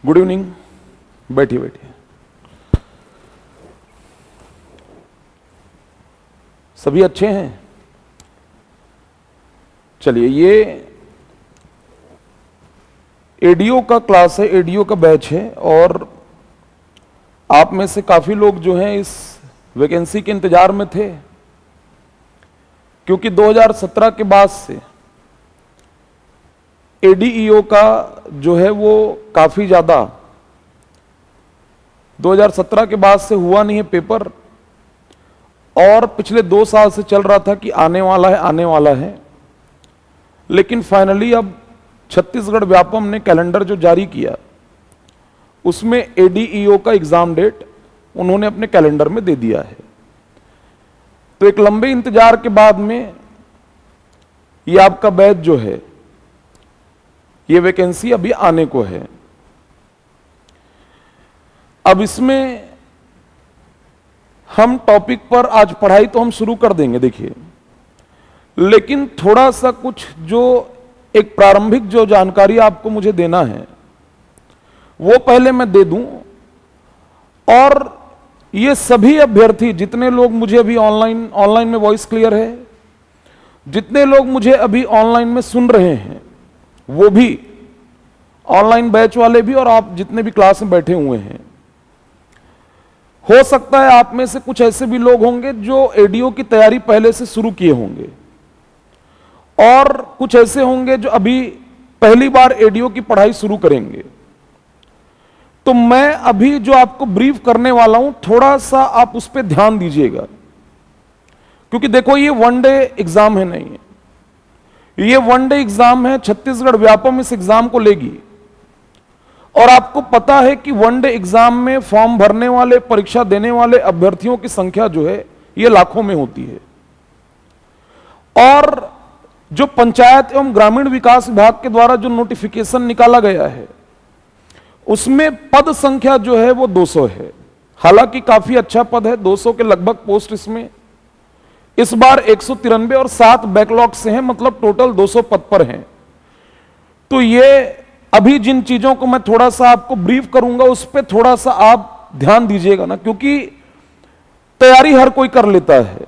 Good evening. बैठिए बैठिए। सभी अच्छे हैं? चलिए, ये एडीओ का क्लास है, एडीओ का बैच है और आप में से काफी लोग जो हैं इस वैकेंसी के इंतजार में थे, क्योंकि 2017 के बाद से एडीईओ का जो है वो काफी ज्यादा 2017 के बाद से हुआ नहीं है पेपर, और पिछले 2 साल से चल रहा था कि आने वाला है आने वाला है। लेकिन फाइनली अब छत्तीसगढ़ व्यापम ने कैलेंडर जो जारी किया उसमें एडीईओ का एग्जाम डेट उन्होंने अपने कैलेंडर में दे दिया है। तो एक लंबे इंतजार के बाद में ये आपका बैच जो है, ये वैकेंसी अभी आने को है। अब इसमें हम टॉपिक पर आज पढ़ाई तो हम शुरू कर देंगे, देखिए, लेकिन थोड़ा सा कुछ जो एक प्रारंभिक जो जानकारी आपको मुझे देना है वो पहले मैं दे दूं। और ये सभी अभ्यर्थी, जितने लोग मुझे अभी ऑनलाइन में वॉइस क्लियर है, जितने लोग मुझे अभी ऑनलाइन में सुन रहे हैं, वो भी ऑनलाइन बैच वाले भी और आप जितने भी क्लास में बैठे हुए हैं, हो सकता है आप में से कुछ ऐसे भी लोग होंगे जो एडीओ की तैयारी पहले से शुरू किए होंगे और कुछ ऐसे होंगे जो अभी पहली बार एडीओ की पढ़ाई शुरू करेंगे। तो मैं अभी जो आपको ब्रीफ करने वाला हूं, थोड़ा सा आप उस पर ध्यान दीजिएगा, क्योंकि देखो ये वन डे एग्जाम है, नहीं है ये वन डे एग्जाम है। छत्तीसगढ़ व्यापम इस एग्जाम को लेगी और आपको पता है कि वन डे एग्जाम में फॉर्म भरने वाले, परीक्षा देने वाले अभ्यर्थियों की संख्या जो है ये लाखों में होती है। और जो पंचायत एवं ग्रामीण विकास विभाग के द्वारा जो नोटिफिकेशन निकाला गया है उसमें पद संख्या जो है वो 200 है। हालांकि काफी अच्छा पद है, 200 के लगभग पोस्ट इसमें इस बार 193 और 7 बैकलॉग से हैं, मतलब टोटल 200 पद पर हैं। तो ये अभी जिन चीजों को मैं थोड़ा सा आपको ब्रीफ करूंगा उस पर थोड़ा सा आप ध्यान दीजिएगा ना, क्योंकि तैयारी हर कोई कर लेता है,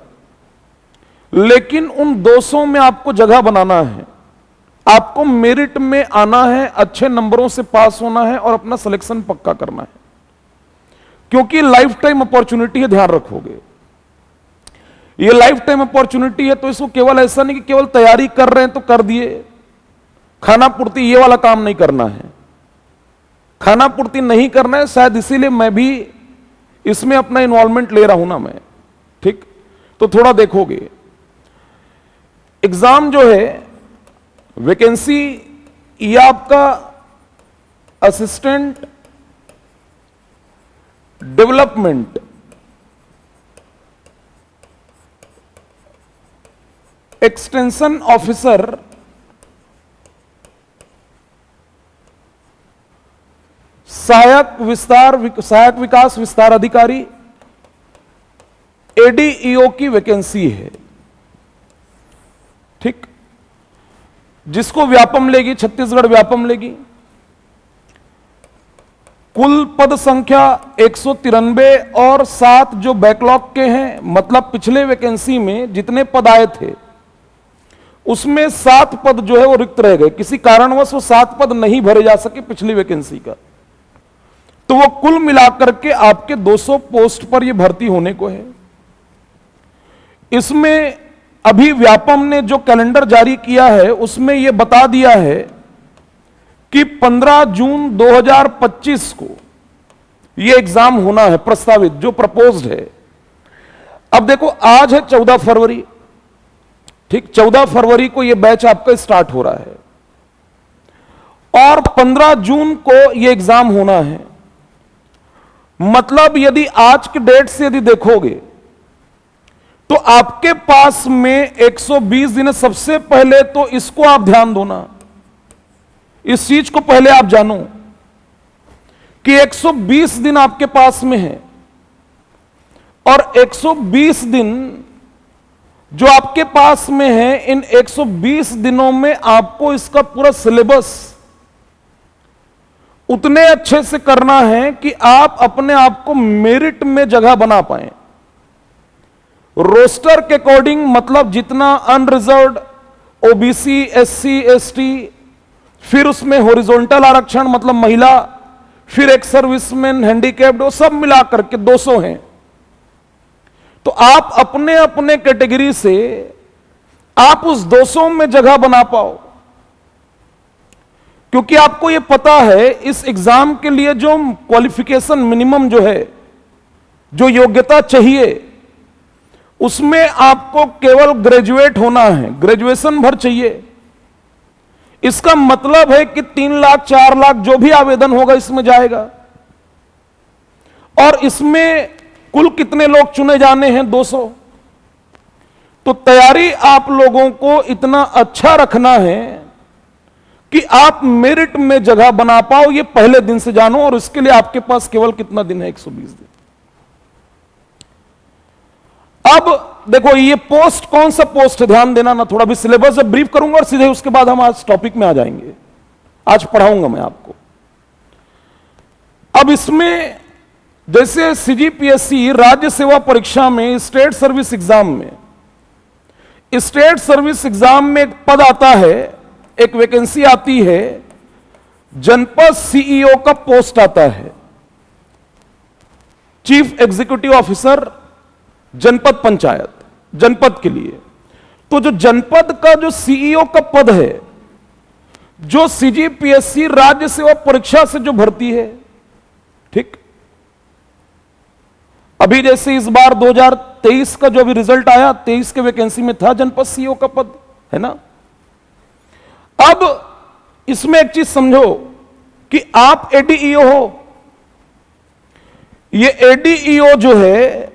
लेकिन उन 200 में आपको जगह बनाना है, आपको मेरिट में आना है, अच्छे नंबरों से पास होना है और अपना सिलेक्शन पक्का करना है, क्योंकि लाइफ टाइम अपॉर्चुनिटी है, ध्यान रखोगे। ये लाइफ टाइम अपॉर्चुनिटी है, तो इसको केवल ऐसा नहीं कि केवल तैयारी कर रहे हैं तो कर दिए, खाना पूर्ति ये वाला काम नहीं करना है। खाना पूर्ति नहीं करना है, शायद इसीलिए मैं भी इसमें अपना इन्वॉल्वमेंट ले रहा हूं ना मैं, ठीक। तो थोड़ा देखोगे, एग्जाम जो है वैकेंसी, ये आपका असिस्टेंट डेवलपमेंट एक्सटेंशन ऑफिसर सहायक विकास विस्तार अधिकारी एडीईओ की वैकेंसी है, ठीक, जिसको व्यापम लेगी, छत्तीसगढ़ व्यापम लेगी। कुल पद संख्या 193 और 7 जो बैकलॉग के हैं, मतलब पिछले वैकेंसी में जितने पद आए थे उसमें 7 पद जो है वो रिक्त रह गए, किसी कारणवश वो 7 पद नहीं भरे जा सके पिछली वैकेंसी का। तो वो कुल मिलाकर के आपके 200 पोस्ट पर ये भर्ती होने को है। इसमें अभी व्यापम ने जो कैलेंडर जारी किया है उसमें यह बता दिया है कि 15 जून 2025 को यह एग्जाम होना है, प्रस्तावित जो प्रपोज्ड है। अब देखो, आज है 14 फरवरी, ठीक, 14 फरवरी को यह बैच आपका स्टार्ट हो रहा है और 15 जून को यह एग्जाम होना है। मतलब यदि आज के डेट से यदि देखोगे तो आपके पास में 120 दिन है। सबसे पहले तो इसको आप ध्यान दो ना, इस चीज को पहले आप जानो कि 120 दिन आपके पास में है और 120 दिन जो आपके पास में है, इन 120 दिनों में आपको इसका पूरा सिलेबस उतने अच्छे से करना है कि आप अपने आप को मेरिट में जगह बना पाए। रोस्टर के अकॉर्डिंग, मतलब जितना अनरिजर्व्ड, ओबीसी, एससी, एसटी, फिर उसमें हॉरिजॉन्टल आरक्षण मतलब महिला, फिर एक सर्विसमैन, हैंडीकैप्ड, वो सब मिलाकर के 200 हैं। तो आप अपने अपने कैटेगरी से आप उस 200 में जगह बना पाओ, क्योंकि आपको यह पता है इस एग्जाम के लिए जो क्वालिफिकेशन मिनिमम जो है, जो योग्यता चाहिए, उसमें आपको केवल ग्रेजुएट होना है, ग्रेजुएशन भर चाहिए। इसका मतलब है कि 3 लाख 4 लाख जो भी आवेदन होगा इसमें जाएगा। और इसमें कुल कितने लोग चुने जाने हैं? 200। तो तैयारी आप लोगों को इतना अच्छा रखना है कि आप मेरिट में जगह बना पाओ, ये पहले दिन से जानो। और इसके लिए आपके पास केवल कितना दिन है? 120 दिन। अब देखो, ये पोस्ट कौन सा पोस्ट है, ध्यान देना ना, थोड़ा भी सिलेबस से ब्रीफ करूंगा और सीधे उसके बाद हम आज टॉपिक में आ जाएंगे। आज पढ़ाऊंगा मैं आपको। अब इसमें जैसे सीजीपीएससी राज्य सेवा परीक्षा में, स्टेट सर्विस एग्जाम में, स्टेट सर्विस एग्जाम में एक पद आता है, एक वैकेंसी आती है, जनपद सीईओ का पोस्ट आता है, चीफ एग्जीक्यूटिव ऑफिसर जनपद पंचायत, जनपद के लिए। तो जो जनपद का जो सीईओ का पद है, जो सीजीपीएससी राज्य सेवा परीक्षा से जो भर्ती है, ठीक, अभी जैसे इस बार 2023 का जो अभी रिजल्ट आया, 23 के वैकेंसी में था जनपद सीईओ का पद, है ना। अब इसमें एक चीज समझो कि आप एडीईओ हो। ये एडीईओ जो है,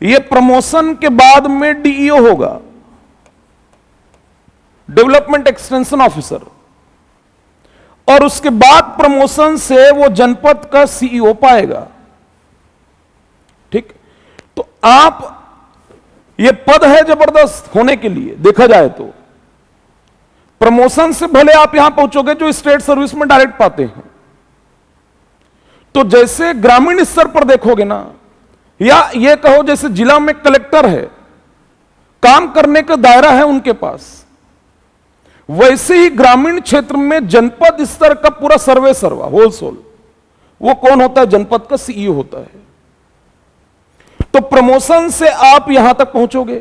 ये प्रमोशन के बाद में डीईओ होगा, डेवलपमेंट एक्सटेंशन ऑफिसर, और उसके बाद प्रमोशन से वो जनपद का सीईओ पाएगा, ठीक। तो आप, ये पद है जबरदस्त होने के लिए देखा जाए तो। प्रमोशन से भले आप यहां पहुंचोगे जो स्टेट सर्विस में डायरेक्ट पाते हैं। तो जैसे ग्रामीण स्तर पर देखोगे ना, या ये कहो जैसे जिला में कलेक्टर है, काम करने का दायरा है उनके पास, वैसे ही ग्रामीण क्षेत्र में जनपद स्तर का पूरा सर्वे सर्वा होलसोल, वो कौन होता है? जनपद का सीईओ होता है। तो प्रमोशन से आप यहां तक पहुंचोगे,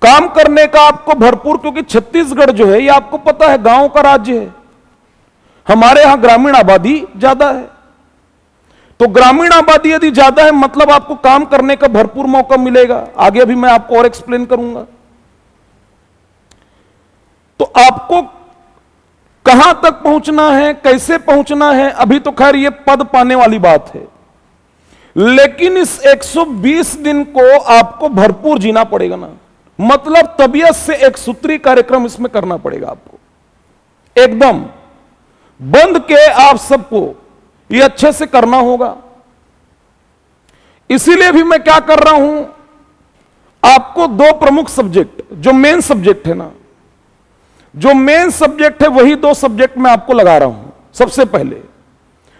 काम करने का आपको भरपूर, क्योंकि छत्तीसगढ़ जो है ये आपको पता है गांव का राज्य है, हमारे यहां ग्रामीण आबादी ज्यादा है। तो ग्रामीण आबादी यदि ज्यादा है, मतलब आपको काम करने का भरपूर मौका मिलेगा। आगे अभी मैं आपको और एक्सप्लेन करूंगा। तो आपको कहां तक पहुंचना है, कैसे पहुंचना है, अभी तो खैर ये पद पाने वाली बात है, लेकिन इस 120 दिन को आपको भरपूर जीना पड़ेगा ना। मतलब तबीयत से एक सूत्री कार्यक्रम इसमें करना पड़ेगा आपको, एकदम बंद के आप सबको ये अच्छे से करना होगा। इसीलिए भी मैं क्या कर रहा हूं, आपको 2 प्रमुख सब्जेक्ट, जो मेन सब्जेक्ट है ना, जो मेन सब्जेक्ट है वही 2 सब्जेक्ट मैं आपको लगा रहा हूं। सबसे पहले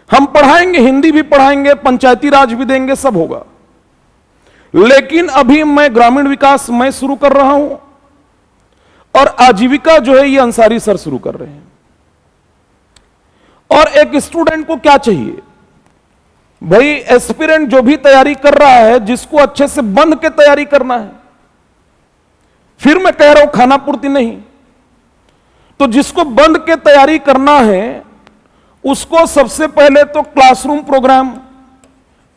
हम पढ़ाएंगे, हिंदी भी पढ़ाएंगे, पंचायती राज भी देंगे, सब होगा। लेकिन अभी मैं ग्रामीण विकास मैं शुरू कर रहा हूं, और आजीविका जो है ये अंसारी सर शुरू कर रहे हैं। और एक स्टूडेंट को क्या चाहिए भाई, एस्पिरेंट जो भी तैयारी कर रहा है, जिसको अच्छे से बंध के तैयारी करना है, फिर मैं कह रहा हूं खाना पूर्ति नहीं, तो जिसको बंध के तैयारी करना है उसको सबसे पहले तो क्लासरूम प्रोग्राम,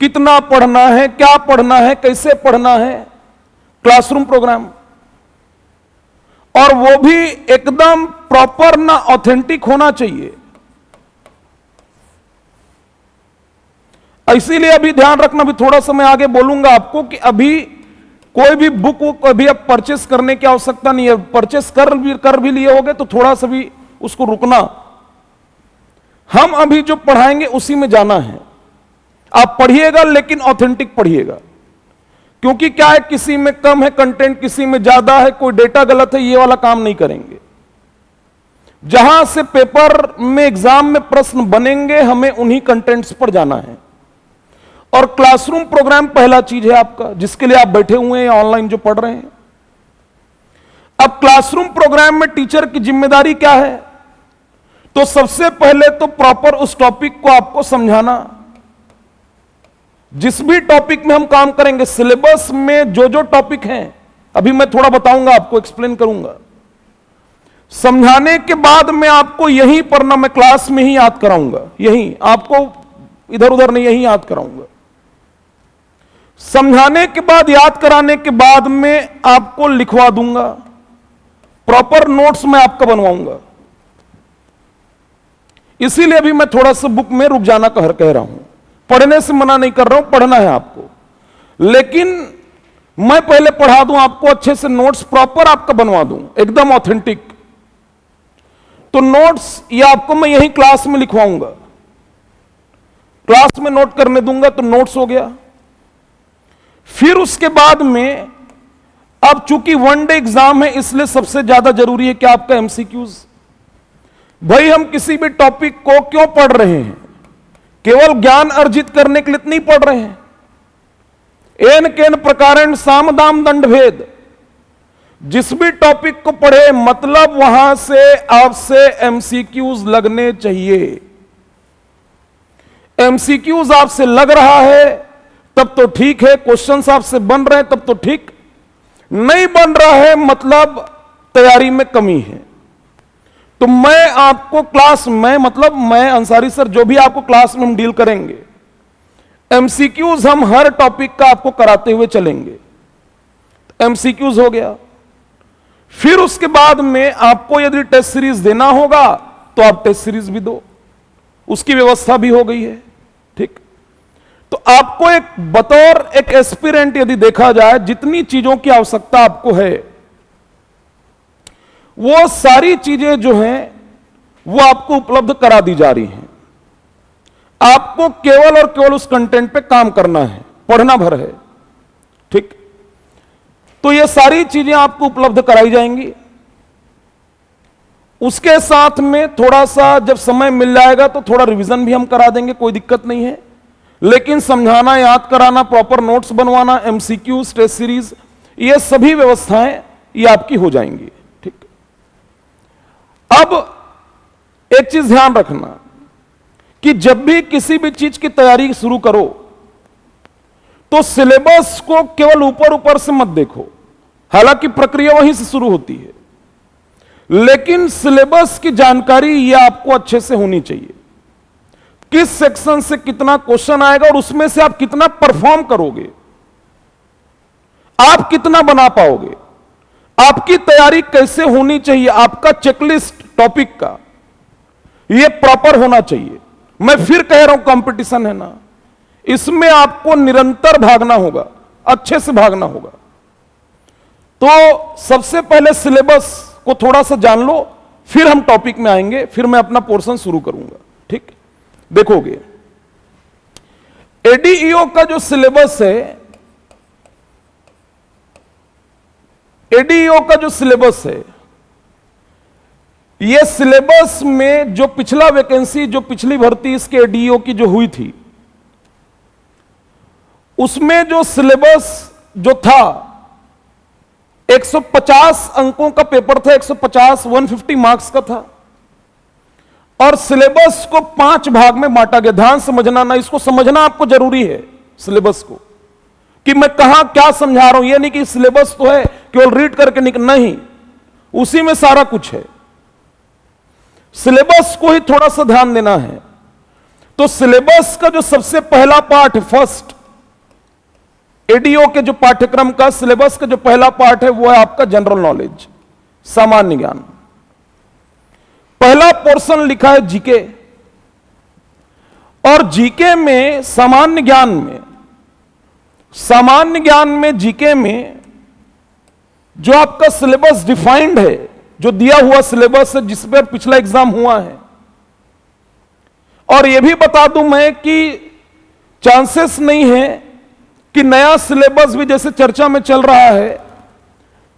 कितना पढ़ना है, क्या पढ़ना है, कैसे पढ़ना है, क्लासरूम प्रोग्राम, और वो भी एकदम प्रॉपर ना ऑथेंटिक होना चाहिए। इसीलिए अभी ध्यान रखना, भी थोड़ा सा मैं आगे बोलूंगा आपको कि अभी कोई भी बुक अभी अब परचेस करने की आवश्यकता नहीं है। परचेस कर भी लिए होगे तो थोड़ा सा भी उसको रुकना। हम अभी जो पढ़ाएंगे उसी में जाना है। आप पढ़िएगा लेकिन ऑथेंटिक पढ़िएगा, क्योंकि क्या है, किसी में कम है कंटेंट, किसी में ज्यादा है, कोई डेटा गलत है, ये वाला काम नहीं करेंगे। जहां से पेपर में एग्जाम में प्रश्न बनेंगे, हमें उन्हीं कंटेंट्स पर जाना है। और क्लासरूम प्रोग्राम पहला चीज है आपका, जिसके लिए आप बैठे हुए हैं ऑनलाइन जो पढ़ रहे हैं। अब क्लासरूम प्रोग्राम में टीचर की जिम्मेदारी क्या है? तो सबसे पहले तो प्रॉपर उस टॉपिक को आपको समझाना। जिस भी टॉपिक में हम काम करेंगे, सिलेबस में जो जो टॉपिक हैं, अभी मैं थोड़ा बताऊंगा आपको, एक्सप्लेन करूंगा। समझाने के बाद मैं आपको यहीं पर ना, मैं क्लास में ही याद कराऊंगा, यहीं आपको इधर उधर नहीं, यहीं याद कराऊंगा। समझाने के बाद, याद कराने के बाद में आपको लिखवा दूंगा, प्रॉपर नोट्स मैं आपका बनवाऊंगा। इसीलिए अभी मैं थोड़ा सा बुक में रुक जाना कह रहा हूं। पढ़ने से मना नहीं कर रहा हूं, पढ़ना है आपको, लेकिन मैं पहले पढ़ा दूं आपको, अच्छे से नोट्स प्रॉपर आपका बनवा दूं, एकदम ऑथेंटिक। तो नोट्स ये आपको मैं यही क्लास में लिखवाऊंगा, क्लास में नोट करने दूंगा, तो नोट्स हो गया। फिर उसके बाद में, अब चूंकि वनडे एग्जाम है, इसलिए सबसे ज्यादा जरूरी है कि आपका एमसीक्यूज। भाई हम किसी भी टॉपिक को क्यों पढ़ रहे हैं? केवल ज्ञान अर्जित करने के लिए नहीं पढ़ रहे हैं। एन केन प्रकारेण साम दाम दंड भेद, जिस भी टॉपिक को पढ़े, मतलब वहां से आपसे एमसीक्यूज लगने चाहिए। एमसीक्यूज आपसे लग रहा है तब तो ठीक है, क्वेश्चंस आपसे बन रहे हैं तब तो ठीक, नहीं बन रहा है मतलब तैयारी में कमी है। तो मैं आपको क्लास में, मतलब मैं अंसारी सर, जो भी आपको क्लास में हम डील करेंगे, एमसीक्यूज हम हर टॉपिक का आपको कराते हुए चलेंगे। एमसीक्यूज हो गया। फिर उसके बाद में आपको यदि टेस्ट सीरीज देना होगा तो आप टेस्ट सीरीज भी दो, उसकी व्यवस्था भी हो गई है। ठीक, तो आपको एक बतौर एक एस्पिरेंट यदि देखा जाए, जितनी चीजों की आवश्यकता आपको है, वो सारी चीजें जो हैं वो आपको उपलब्ध करा दी जा रही हैं। आपको केवल और केवल उस कंटेंट पे काम करना है, पढ़ना भर है। ठीक, तो ये सारी चीजें आपको उपलब्ध कराई जाएंगी। उसके साथ में थोड़ा सा जब समय मिल जाएगा तो थोड़ा रिवीजन भी हम करा देंगे, कोई दिक्कत नहीं है। लेकिन समझाना, याद कराना, प्रॉपर नोट्स बनवाना, एमसीक्यूज, टेस्ट सीरीज, ये सभी व्यवस्थाएं ये आपकी हो जाएंगी। ठीक, अब एक चीज ध्यान रखना कि जब भी किसी भी चीज की तैयारी शुरू करो तो सिलेबस को केवल ऊपर ऊपर से मत देखो। हालांकि प्रक्रिया वहीं से शुरू होती है, लेकिन सिलेबस की जानकारी यह आपको अच्छे से होनी चाहिए। किस सेक्शन से कितना क्वेश्चन आएगा और उसमें से आप कितना परफॉर्म करोगे, आप कितना बना पाओगे, आपकी तैयारी कैसे होनी चाहिए, आपका चेकलिस्ट टॉपिक का यह प्रॉपर होना चाहिए। मैं फिर कह रहा हूं, कंपटीशन है ना, इसमें आपको निरंतर भागना होगा, अच्छे से भागना होगा। तो सबसे पहले सिलेबस को थोड़ा सा जान लो, फिर हम टॉपिक में आएंगे, फिर मैं अपना पोर्शन शुरू करूंगा। ठीक, देखोगे एडीईओ का जो सिलेबस है, एडीईओ का जो सिलेबस है, यह सिलेबस में जो पिछला वैकेंसी, जो पिछली भर्ती इसके एडीईओ की जो हुई थी, उसमें जो सिलेबस जो था 150 अंकों का पेपर था, 150 150 मार्क्स का था, और सिलेबस को 5 भाग में बांटा गया। ध्यान समझना ना, इसको समझना आपको जरूरी है सिलेबस को, कि मैं कहां क्या समझा रहा हूं। यह नहीं कि सिलेबस तो है केवल रीड करके नहीं, उसी में सारा कुछ है। सिलेबस को ही थोड़ा सा ध्यान देना है। तो सिलेबस का जो सबसे पहला पार्ट, फर्स्ट एडीओ के जो पाठ्यक्रम का सिलेबस का जो पहला पार्ट है, वो है आपका जनरल नॉलेज, सामान्य ज्ञान। पहला पोर्शन लिखा है जीके, और जीके में, सामान्य ज्ञान में जीके में जो आपका सिलेबस डिफाइंड है, जो दिया हुआ सिलेबस है, जिस पर पिछला एग्जाम हुआ है। और यह भी बता दूं मैं कि चांसेस नहीं है कि नया सिलेबस भी, जैसे चर्चा में चल रहा है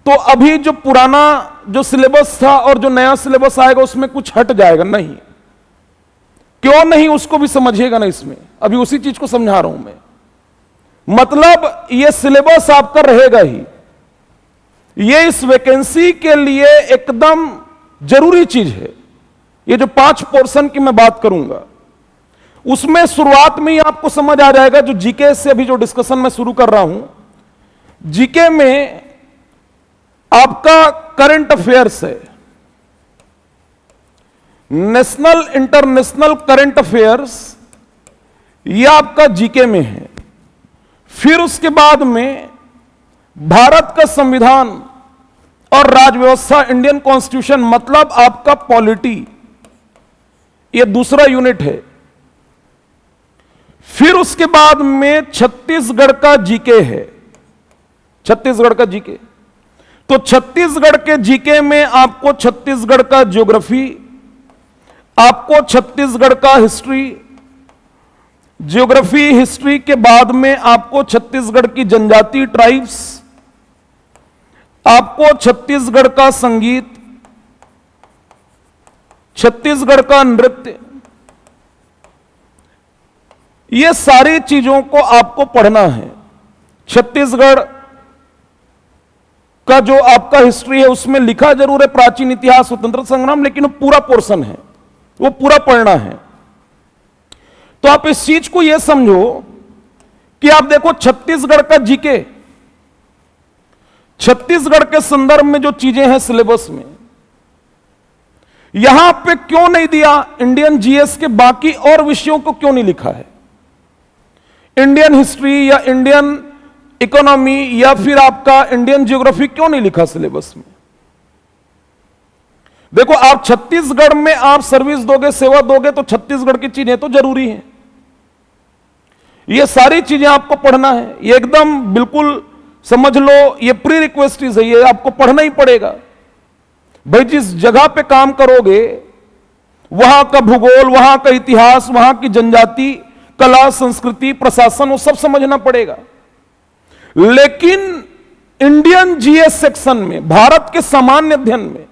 तो अभी जो पुराना जो सिलेबस था और जो नया सिलेबस आएगा उसमें कुछ हट जाएगा? नहीं। क्यों नहीं, उसको भी समझिएगा ना। इसमें अभी उसी चीज को समझा रहा हूं मैं। मतलब ये सिलेबस आपका रहेगा ही, ये इस वैकेंसी के लिए एकदम जरूरी चीज है। ये जो 5 पोर्शन की मैं बात करूंगा उसमें शुरुआत में ही आपको समझ आ जाएगा। जो जीके से अभी जो डिस्कशन मैं शुरू कर रहा हूं, जीके में आपका करंट अफेयर्स है, नेशनल इंटरनेशनल करंट अफेयर्स, यह आपका जीके में है। फिर उसके बाद में भारत का संविधान और राजव्यवस्था, इंडियन कॉन्स्टिट्यूशन, मतलब आपका पॉलिटी, यह दूसरा यूनिट है। फिर उसके बाद में छत्तीसगढ़ का जीके है, छत्तीसगढ़ का जीके। तो छत्तीसगढ़ के जीके में आपको छत्तीसगढ़ का ज्योग्राफी, आपको छत्तीसगढ़ का हिस्ट्री, ज्योग्राफी हिस्ट्री के बाद में आपको छत्तीसगढ़ की जनजाति ट्राइब्स, आपको छत्तीसगढ़ का संगीत, छत्तीसगढ़ का नृत्य, ये सारी चीजों को आपको पढ़ना है। छत्तीसगढ़ का जो आपका हिस्ट्री है उसमें लिखा जरूर है प्राचीन इतिहास, स्वतंत्रता संग्राम, लेकिन वो पूरा पोर्शन है, वो पूरा पढ़ना है। तो आप इस चीज को यह समझो कि आप देखो छत्तीसगढ़ का जीके, छत्तीसगढ़ के संदर्भ में जो चीजें हैं सिलेबस में, यहां पे क्यों नहीं दिया? इंडियन जीएस के बाकी और विषयों को क्यों नहीं लिखा है? इंडियन हिस्ट्री या इंडियन इकोनॉमी या फिर आपका इंडियन ज्योग्राफी क्यों नहीं लिखा सिलेबस में? देखो, आप छत्तीसगढ़ में आप सर्विस दोगे, सेवा दोगे, तो छत्तीसगढ़ की चीजें तो जरूरी हैं। ये सारी चीजें आपको पढ़ना है, ये एकदम बिल्कुल समझ लो, ये प्री रिक्वेस्ट है, ये आपको पढ़ना ही पड़ेगा भाई। जिस जगह पे काम करोगे वहां का भूगोल, वहां का इतिहास, वहां की जनजाति, कला, संस्कृति, प्रशासन, वो सब समझना पड़ेगा। लेकिन इंडियन जीएस सेक्शन में, भारत के सामान्य अध्ययन में,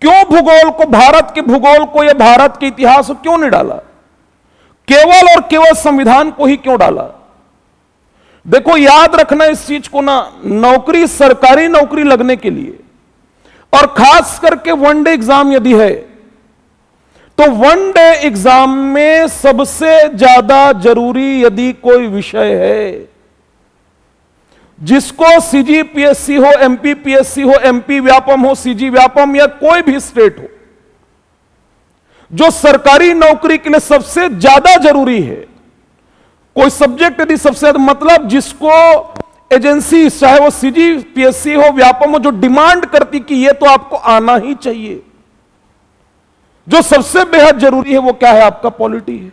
क्यों भूगोल को, भारत के भूगोल को या भारत के इतिहास को क्यों नहीं डाला? केवल और केवल संविधान को ही क्यों डाला? देखो, याद रखना इस चीज को ना, नौकरी, सरकारी नौकरी लगने के लिए, और खास करके वनडे एग्जाम यदि है, तो वनडे एग्जाम में सबसे ज्यादा जरूरी यदि कोई विषय है, जिसको सीजीपीएससी हो, एमपीपीएससी हो, एमपी व्यापम हो, सीजी व्यापम या कोई भी स्टेट हो, जो सरकारी नौकरी के लिए सबसे ज्यादा जरूरी है, कोई सब्जेक्ट यदि सबसे ज्यादा, मतलब जिसको एजेंसी, चाहे वो सीजीपीएससी हो, व्यापम हो, जो डिमांड करती कि ये तो आपको आना ही चाहिए, जो सबसे बेहद जरूरी है, वो क्या है? आपका पॉलिटी है।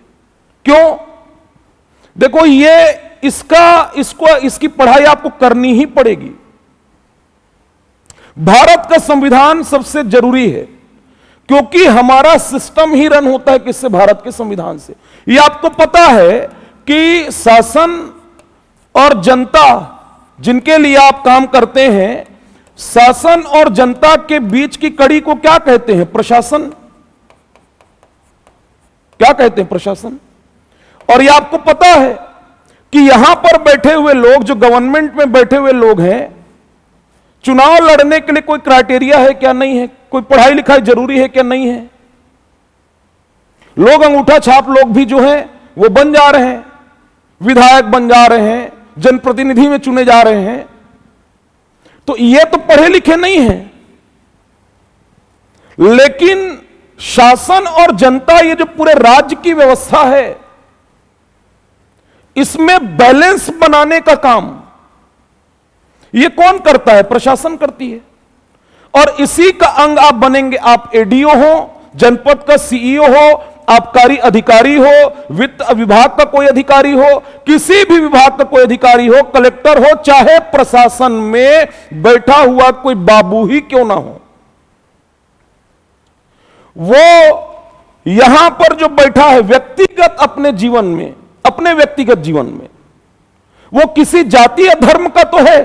क्यों? देखो, ये इसकी पढ़ाई आपको करनी ही पड़ेगी। भारत का संविधान सबसे जरूरी है, क्योंकि हमारा सिस्टम ही रन होता है किससे? भारत के संविधान से। ये आपको पता है कि शासन और जनता, जिनके लिए आप काम करते हैं, शासन और जनता के बीच की कड़ी को क्या कहते हैं? प्रशासन। क्या कहते हैं? प्रशासन। और ये आपको पता है कि यहां पर बैठे हुए लोग, जो गवर्नमेंट में बैठे हुए लोग हैं, चुनाव लड़ने के लिए कोई क्राइटेरिया है क्या? नहीं है। कोई पढ़ाई लिखाई जरूरी है क्या? नहीं है। लोग अंगूठा छाप लोग भी जो हैं वो बन जा रहे हैं, विधायक बन जा रहे हैं, जनप्रतिनिधि में चुने जा रहे हैं, तो ये तो पढ़े लिखे नहीं हैं। लेकिन शासन और जनता, ये जो पूरे राज्य की व्यवस्था है, इसमें बैलेंस बनाने का काम ये कौन करता है? प्रशासन करती है। और इसी का अंग आप बनेंगे। आप एडीओ हो, जनपद का सीईओ हो, आबकारी अधिकारी हो, वित्त विभाग का कोई अधिकारी हो, किसी भी विभाग का कोई अधिकारी हो, कलेक्टर हो, चाहे प्रशासन में बैठा हुआ कोई बाबू ही क्यों ना हो, वो यहां पर जो बैठा है व्यक्तिगत अपने जीवन में, अपने व्यक्तिगत जीवन में, वो किसी जाति या धर्म का तो है,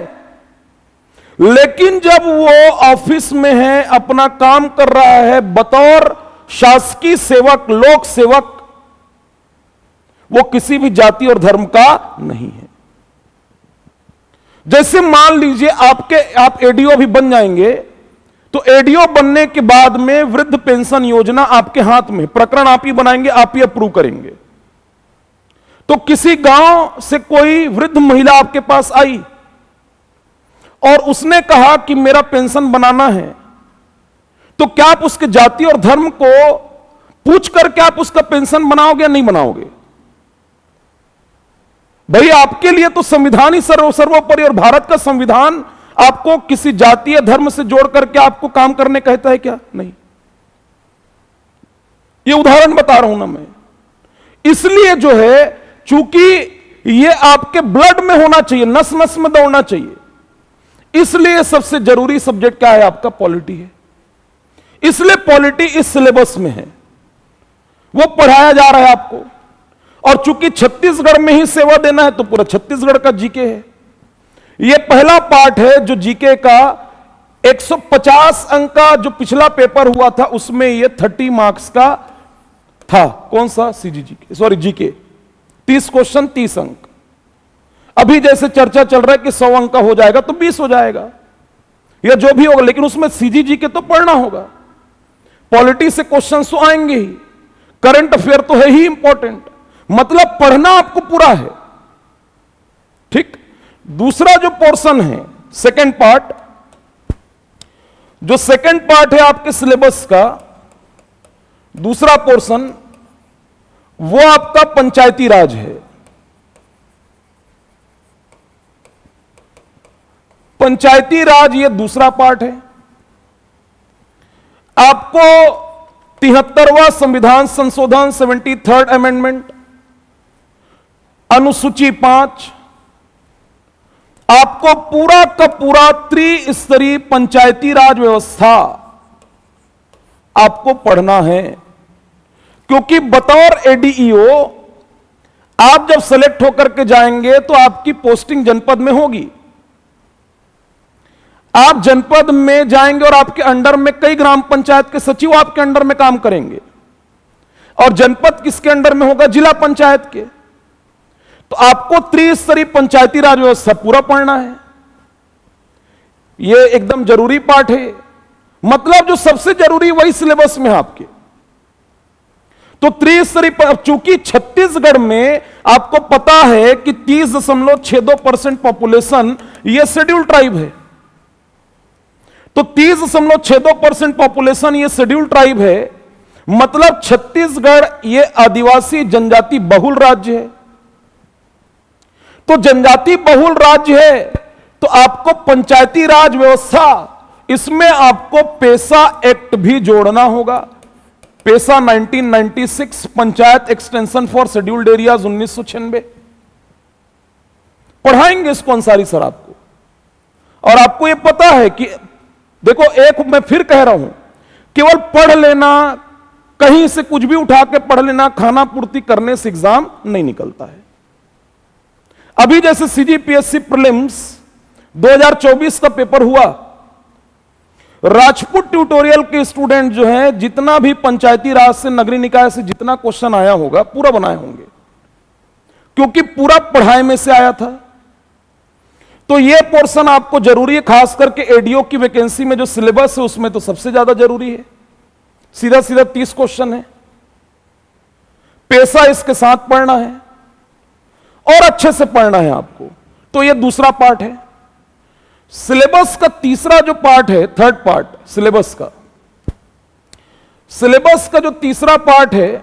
लेकिन जब वो ऑफिस में है, अपना काम कर रहा है बतौर शासकीय सेवक, लोक सेवक, वो किसी भी जाति और धर्म का नहीं है। जैसे मान लीजिए आप एडीओ भी बन जाएंगे, तो एडीओ बनने के बाद में वृद्ध पेंशन योजना आपके हाथ में, प्रकरण आप ही बनाएंगे, आप ही अप्रूव करेंगे। तो किसी गांव से कोई वृद्ध महिला आपके पास आई और उसने कहा कि मेरा पेंशन बनाना है, तो क्या आप उसके जाति और धर्म को पूछ करके आप उसका पेंशन बनाओगे या नहीं बनाओगे? भाई आपके लिए तो संविधान ही सर्वोपरि, और भारत का संविधान आपको किसी जाति या धर्म से जोड़ करके आपको काम करने कहता है क्या? नहीं। ये उदाहरण बता रहा हूं ना मैं। इसलिए जो है, चूंकि ये आपके ब्लड में होना चाहिए, नस नस में दौड़ना चाहिए, इसलिए सबसे जरूरी सब्जेक्ट क्या है? आपका पॉलिटी है। इसलिए पॉलिटी इस सिलेबस में है, वो पढ़ाया जा रहा है आपको। और चूंकि छत्तीसगढ़ में ही सेवा देना है, तो पूरा छत्तीसगढ़ का जीके है। यह पहला पार्ट है जो जीके का 150 अंक का जो पिछला पेपर हुआ था, उसमें यह 30 मार्क्स का था। कौन सा? सीजीजीके, सॉरी जीके। 30 क्वेश्चन 30 अंक। अभी जैसे चर्चा चल रहा है कि 100 अंक का हो जाएगा तो 20 हो जाएगा, या जो भी होगा, लेकिन उसमें सीजीजीके तो पढ़ना होगा। पॉलिटी से क्वेश्चन तो आएंगे ही, करंट अफेयर तो है ही इंपॉर्टेंट, मतलब पढ़ना आपको पूरा है। ठीक। दूसरा जो पोर्शन है, सेकंड पार्ट, जो सेकंड पार्ट है आपके सिलेबस का दूसरा पोर्शन, वो आपका पंचायती राज है। पंचायती राज ये दूसरा पार्ट है। आपको 73वां संविधान संशोधन 73rd अमेंडमेंट, अनुसूची 5, आपको पूरा का पूरा त्रिस्तरीय पंचायती राज व्यवस्था आपको पढ़ना है। क्योंकि बतौर एडीईओ आप जब सेलेक्ट होकर के जाएंगे तो आपकी पोस्टिंग जनपद में होगी। आप जनपद में जाएंगे और आपके अंडर में कई ग्राम पंचायत के सचिव आपके अंडर में काम करेंगे, और जनपद किसके अंडर में होगा? जिला पंचायत के। तो आपको त्रिस्तरीय पंचायती राज व्यवस्था पूरा पढ़ना है। यह एकदम जरूरी पार्ट है, मतलब जो सबसे जरूरी वही सिलेबस में है आपके। तो त्रिस्तरीय, चूंकि छत्तीसगढ़ में आपको पता है कि 30.62% पॉपुलेशन यह शेड्यूल ट्राइब है। तो 30.62% पॉपुलेशन ये शेड्यूल ट्राइब है, मतलब छत्तीसगढ़ ये आदिवासी जनजाति बहुल राज्य है। तो जनजाति बहुल राज्य है, तो आपको पंचायती राज व्यवस्था, इसमें आपको पेसा एक्ट भी जोड़ना होगा। पेसा 1996, panchayat extension for scheduled areas 1996। पढ़ाएंगे इसको अंसारी सर आपको। और आपको यह पता है कि देखो, एक मैं फिर कह रहा हूं, केवल पढ़ लेना, कहीं से कुछ भी उठा के पढ़ लेना, खाना पूर्ति करने से एग्जाम नहीं निकलता है। अभी जैसे सीजीपीएससी प्रीलिम्स 2024 का पेपर हुआ, राजपूत ट्यूटोरियल के स्टूडेंट जो हैं, जितना भी पंचायती राज से, नगरीय निकाय से जितना क्वेश्चन आया होगा पूरा बनाए होंगे, क्योंकि पूरा पढ़ाई में से आया था। तो यह पोर्शन आपको जरूरी है, खास करके एडीओ की वैकेंसी में जो सिलेबस है उसमें तो सबसे ज्यादा जरूरी है। सीधा सीधा 30 क्वेश्चन है, पेशा इसके साथ पढ़ना है और अच्छे से पढ़ना है आपको। तो यह दूसरा पार्ट है। सिलेबस का तीसरा जो पार्ट है, थर्ड पार्ट सिलेबस का जो तीसरा पार्ट है,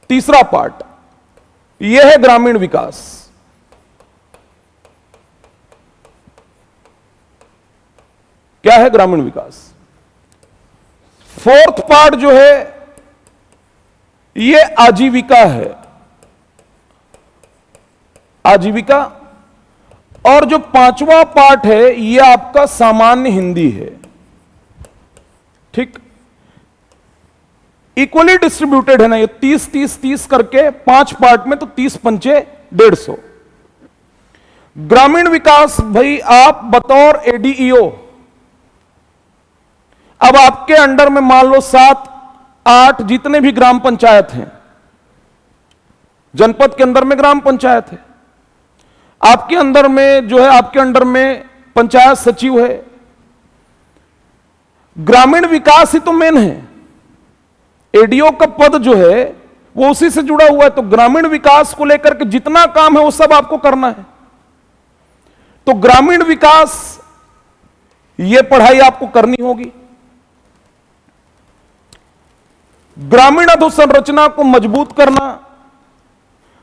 तीसरा पार्ट यह है ग्रामीण विकास। क्या है? ग्रामीण विकास। फोर्थ पार्ट जो है यह आजीविका है, आजीविका। और जो पांचवा पार्ट है यह आपका सामान्य हिंदी है। ठीक, इक्वली डिस्ट्रीब्यूटेड है ना, ये 30 30 30 करके 5 पार्ट में, तो 30 पंचे 150। ग्रामीण विकास, भाई आप बतौर एडीईओ, अब आपके अंडर में मान लो 7-8 जितने भी ग्राम पंचायत हैं, जनपद के अंदर में ग्राम पंचायत है, आपके अंदर में जो है, आपके अंडर में पंचायत सचिव है। ग्रामीण विकास ही तो मेन है, एडीओ का पद जो है वो उसी से जुड़ा हुआ है। तो ग्रामीण विकास को लेकर के जितना काम है वो सब आपको करना है। तो ग्रामीण विकास, ये पढ़ाई आपको करनी होगी। ग्रामीण अधोसंरचना को मजबूत करना,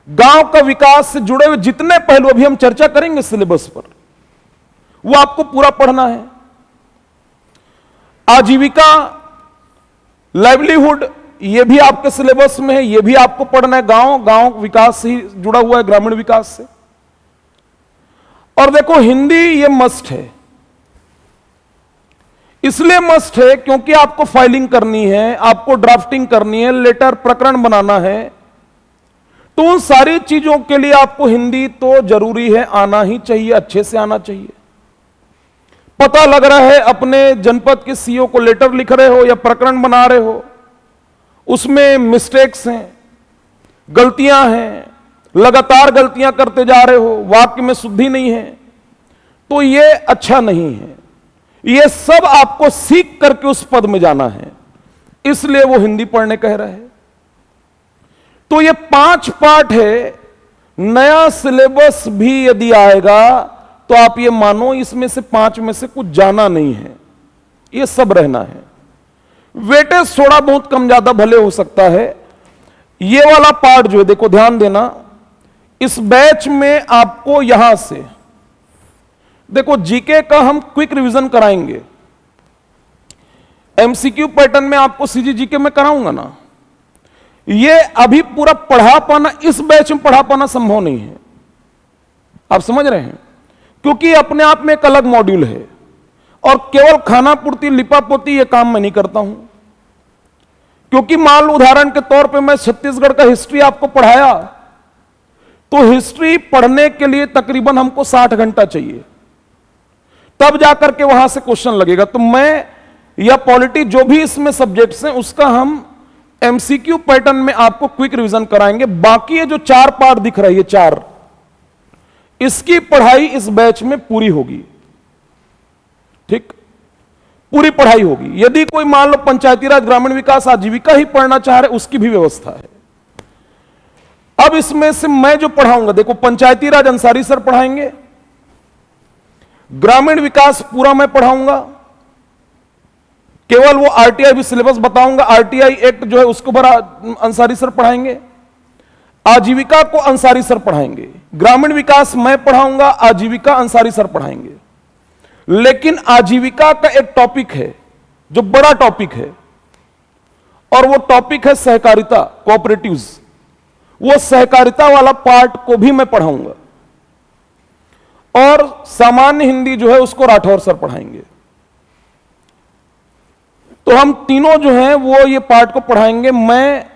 गांव का विकास से जुड़े हुए जितने पहलू अभी हम चर्चा करेंगे सिलेबस पर, वो आपको पूरा पढ़ना है। आजीविका, लाइवलीहुड, ये भी आपके सिलेबस में है, ये भी आपको पढ़ना है। गांव विकास से ही जुड़ा हुआ है, ग्रामीण विकास से। और देखो, हिंदी ये मस्ट है, इसलिए मस्ट है क्योंकि आपको फाइलिंग करनी है, आपको ड्राफ्टिंग करनी है, लेटर प्रकरण बनाना है। तो उन सारी चीजों के लिए आपको हिंदी तो जरूरी है, आना ही चाहिए, अच्छे से आना चाहिए। पता लग रहा है अपने जनपद के सीईओ को लेटर लिख रहे हो या प्रकरण बना रहे हो, उसमें मिस्टेक्स हैं, गलतियां हैं, लगातार गलतियां करते जा रहे हो, वाक्य में शुद्धि नहीं है, तो ये अच्छा नहीं है। ये सब आपको सीख करके उस पद में जाना है, इसलिए वो हिंदी पढ़ने कह रहे हैं। तो ये 5 पार्ट है। नया सिलेबस भी यदि आएगा तो आप ये मानो इसमें से 5 में से कुछ जाना नहीं है, ये सब रहना है। वेटेज थोड़ा बहुत कम ज्यादा भले हो सकता है। ये वाला पार्ट जो है, देखो ध्यान देना, इस बैच में आपको यहां से देखो जीके का हम क्विक रिवीजन कराएंगे। एमसीक्यू पैटर्न में आपको सीजीजीके में कराऊंगा ना, ये अभी पूरा पढ़ा पाना, इस बैच में पढ़ा पाना संभव नहीं है। आप समझ रहे हैं? क्योंकि अपने आप में एक अलग मॉड्यूल है और केवल खाना पूर्ति लिपापोती ये काम मैं नहीं करता हूं। क्योंकि मान लो उदाहरण के तौर पे मैं छत्तीसगढ़ का हिस्ट्री आपको पढ़ाया, तो हिस्ट्री पढ़ने के लिए तकरीबन हमको 60 घंटा चाहिए, तब जाकर के वहां से क्वेश्चन लगेगा। तो मैं या पॉलिटी जो भी इसमें सब्जेक्ट्स हैं उसका हम एमसीक्यू पैटर्न में आपको क्विक रिवीजन कराएंगे। बाकी ये जो 4 पार्ट दिख रहा है, ये 4, इसकी पढ़ाई इस बैच में पूरी होगी। ठीक, पूरी पढ़ाई होगी। यदि कोई मान लो पंचायती राज, ग्रामीण विकास, आजीविका ही पढ़ना चाह रहे, उसकी भी व्यवस्था है। अब इसमें से मैं जो पढ़ाऊंगा, देखो पंचायती राज अंसारी सर पढ़ाएंगे, ग्रामीण विकास पूरा मैं पढ़ाऊंगा, केवल वो आरटीआई भी सिलेबस बताऊंगा। आरटीआई एक्ट जो है उसको बड़ा अंसारी सर पढ़ाएंगे, आजीविका को अंसारी सर पढ़ाएंगे, ग्रामीण विकास मैं पढ़ाऊंगा, आजीविका अंसारी सर पढ़ाएंगे। लेकिन आजीविका का एक टॉपिक है जो बड़ा टॉपिक है, और वो टॉपिक है सहकारिता, कोऑपरेटिव्स। वो सहकारिता वाला पार्ट को भी मैं पढ़ाऊंगा, और सामान्य हिंदी जो है उसको राठौर सर पढ़ाएंगे। तो हम तीनों जो हैं वो ये पार्ट को पढ़ाएंगे। मैं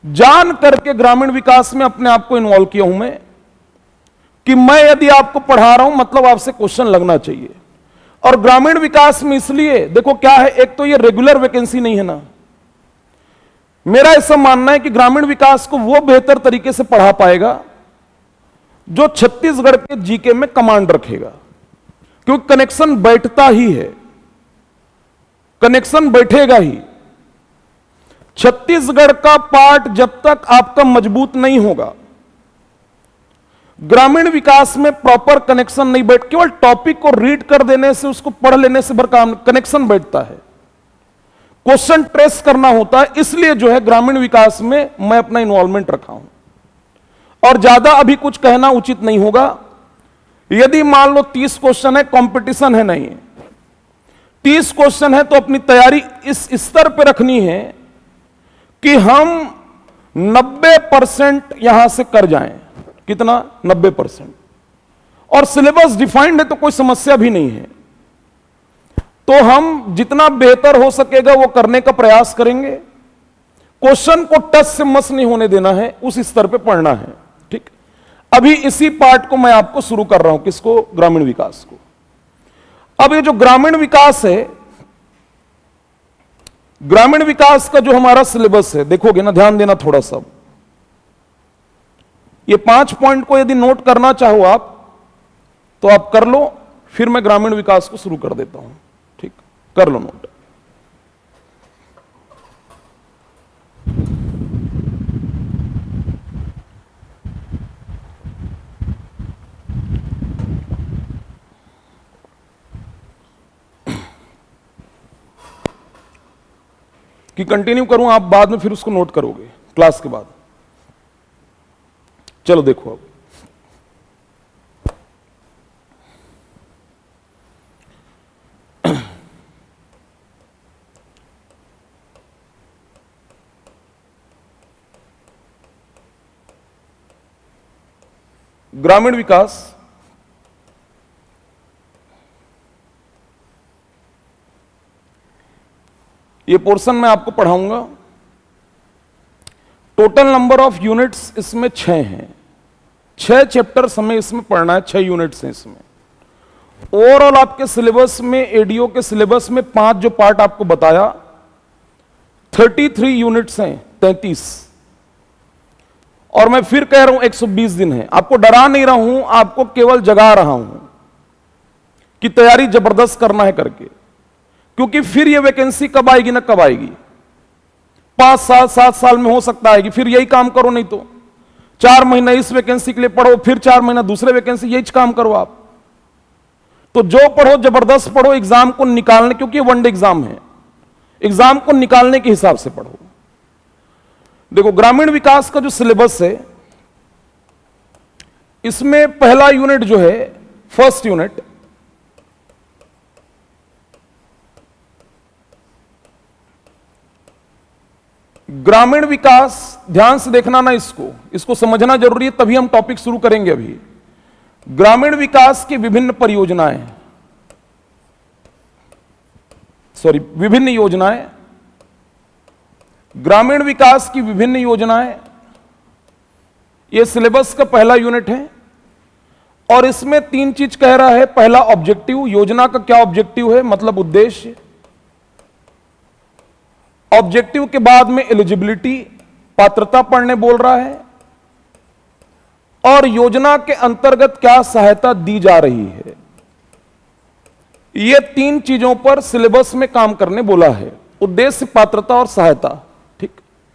जान करके ग्रामीण विकास में अपने आप को इन्वॉल्व किया हूं मैं, कि मैं यदि आपको पढ़ा रहा हूं मतलब आपसे क्वेश्चन लगना चाहिए। और ग्रामीण विकास में इसलिए देखो क्या है, एक तो ये रेगुलर वैकेंसी नहीं है ना, मेरा ऐसा मानना है कि ग्रामीण विकास को वो बेहतर तरीके से पढ़ा पाएगा जो छत्तीसगढ़ के जीके में कमांड रखेगा, क्योंकि कनेक्शन बैठता ही है, कनेक्शन बैठेगा ही। छत्तीसगढ़ का पार्ट जब तक आपका मजबूत नहीं होगा, ग्रामीण विकास में प्रॉपर कनेक्शन नहीं बैठ, केवल टॉपिक को रीड कर देने से, उसको पढ़ लेने से काम, कनेक्शन बैठता है, क्वेश्चन ट्रेस करना होता है। इसलिए जो है ग्रामीण विकास में मैं अपना इन्वॉल्वमेंट रखा हूं। और ज्यादा अभी कुछ कहना उचित नहीं होगा। यदि मान लो 30 क्वेश्चन है, कंपटीशन है नहीं, 30 क्वेश्चन है, तो अपनी तैयारी इस स्तर पर रखनी है कि हम 90% यहां से कर जाएं। कितना? 90%। और सिलेबस डिफाइंड है तो कोई समस्या भी नहीं है। तो हम जितना बेहतर हो सकेगा वो करने का प्रयास करेंगे। क्वेश्चन को टच से मस नहीं होने देना है, उस स्तर पे पढ़ना है। ठीक, अभी इसी पार्ट को मैं आपको शुरू कर रहा हूं, किसको? ग्रामीण विकास को। अब ये जो ग्रामीण विकास है, ग्रामीण विकास का जो हमारा सिलेबस है, देखोगे ना, ध्यान देना थोड़ा सा। ये 5 पॉइंट को यदि नोट करना चाहो आप तो आप कर लो, फिर मैं ग्रामीण विकास को शुरू कर देता हूं। ठीक, कर लो नोट। कि कंटिन्यू करूं, आप बाद में फिर उसको नोट करोगे क्लास के बाद। चलो देखो अब, ग्रामीण विकास, ये पोर्शन मैं आपको पढ़ाऊंगा। टोटल नंबर ऑफ यूनिट्स इसमें 6 हैं। 6 चैप्टर्स हमें इसमें पढ़ना है, 6 यूनिट्स हैं इसमें। ओवरऑल आपके सिलेबस में, एडीओ के सिलेबस में 5 जो पार्ट आपको बताया, 33 यूनिट्स हैं, 33। और मैं फिर कह रहा हूं 120 दिन है। आपको डरा नहीं रहा हूं, आपको केवल जगा रहा हूं कि तैयारी जबरदस्त करना है करके, क्योंकि फिर ये वैकेंसी कब आएगी ना कब आएगी, 5 साल 7 साल में हो सकता है कि फिर यही काम करो, नहीं तो 4 महीना इस वैकेंसी के लिए पढ़ो, फिर 4 महीना दूसरे वैकेंसी, यही काम करो आप। तो जो पढ़ो जबरदस्त पढ़ो, एग्जाम को निकालने, क्योंकि ये वनडे एग्जाम है, एग्जाम को निकालने के हिसाब से पढ़ो। देखो ग्रामीण विकास का जो सिलेबस है, इसमें पहला यूनिट जो है, फर्स्ट यूनिट, ग्रामीण विकास, ध्यान से देखना ना, इसको समझना जरूरी है, तभी हम टॉपिक शुरू करेंगे। अभी ग्रामीण विकास की विभिन्न परियोजनाएं, विभिन्न योजनाएं, ग्रामीण विकास की विभिन्न योजनाएं, यह सिलेबस का पहला यूनिट है। और इसमें 3 चीज कह रहा है। पहला ऑब्जेक्टिव, योजना का क्या ऑब्जेक्टिव है, मतलब उद्देश्य। ऑब्जेक्टिव के बाद में एलिजिबिलिटी, पात्रता पढ़ने बोल रहा है, और योजना के अंतर्गत क्या सहायता दी जा रही है। ये 3 चीजों पर सिलेबस में काम करने बोला है, उद्देश्य, पात्रता और सहायता। ठीक,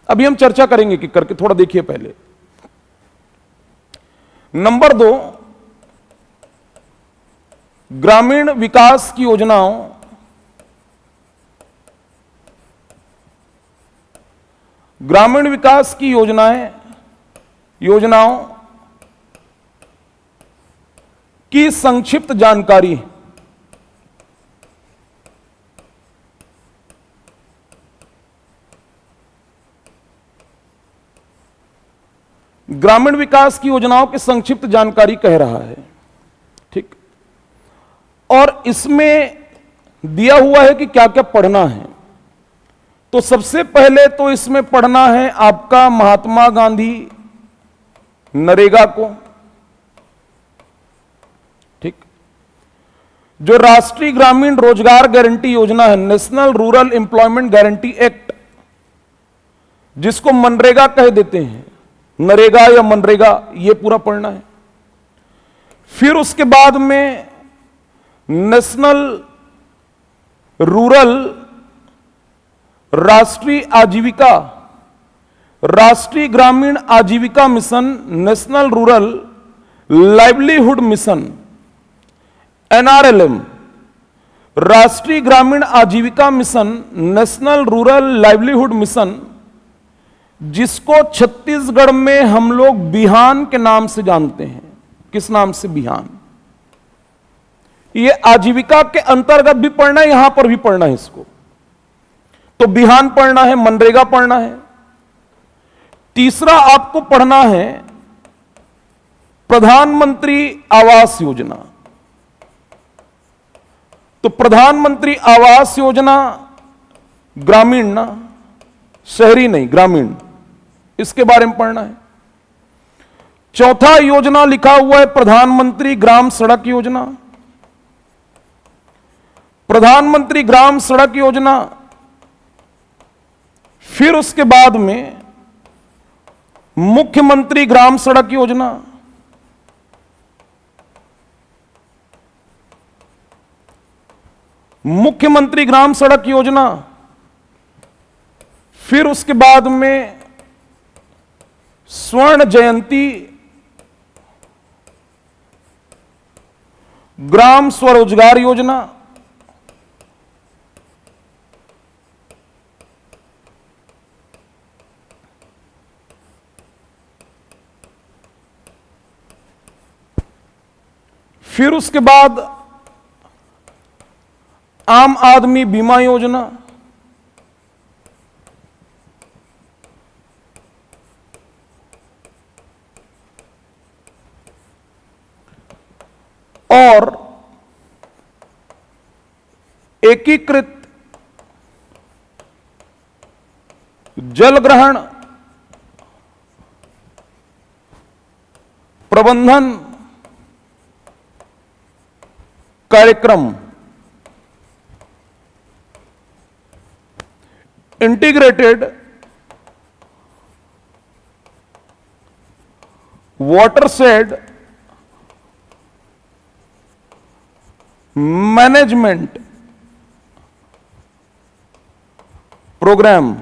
अभी हम चर्चा करेंगे कि करके, थोड़ा देखिए पहले। नंबर 2, ग्रामीण विकास की योजनाओं, ग्रामीण विकास की योजनाओं की संक्षिप्त जानकारी। ग्रामीण विकास की योजनाओं की संक्षिप्त जानकारी कह रहा है। ठीक, और इसमें दिया हुआ है कि क्या क्या पढ़ना है। तो सबसे पहले तो इसमें पढ़ना है आपका महात्मा गांधी नरेगा को। ठीक, जो राष्ट्रीय ग्रामीण रोजगार गारंटी योजना है, national rural employment guarantee act, जिसको मनरेगा कह देते हैं, नरेगा या मनरेगा, यह पूरा पढ़ना है। फिर उसके बाद में नेशनल रूरल, राष्ट्रीय आजीविका, राष्ट्रीय ग्रामीण आजीविका mission, national rural livelihood mission, NRLM, राष्ट्रीय ग्रामीण आजीविका mission, national rural livelihood mission, जिसको छत्तीसगढ़ में हम लोग बिहान के नाम से जानते हैं। किस नाम से? बिहान। ये आजीविका के अंतर्गत भी पढ़ना है, यहां पर भी पढ़ना है इसको। तो बिहान पढ़ना है, मनरेगा पढ़ना है। तीसरा आपको पढ़ना है प्रधानमंत्री आवास योजना। तो प्रधानमंत्री आवास योजना ग्रामीण ना, शहरी नहीं, ग्रामीण, इसके बारे में पढ़ना है। चौथा योजना लिखा हुआ है प्रधानमंत्री ग्राम सड़क योजना। प्रधानमंत्री ग्राम सड़क योजना, फिर उसके बाद में मुख्यमंत्री ग्राम सड़क योजना, मुख्यमंत्री ग्राम सड़क योजना, फिर उसके बाद में स्वर्ण जयंती ग्राम स्वरोजगार योजना, फिर उसके बाद आम आदमी बीमा योजना, और एकीकृत जल ग्रहण प्रबंधन कार्यक्रम, इंटीग्रेटेड वाटरशेड मैनेजमेंट प्रोग्राम।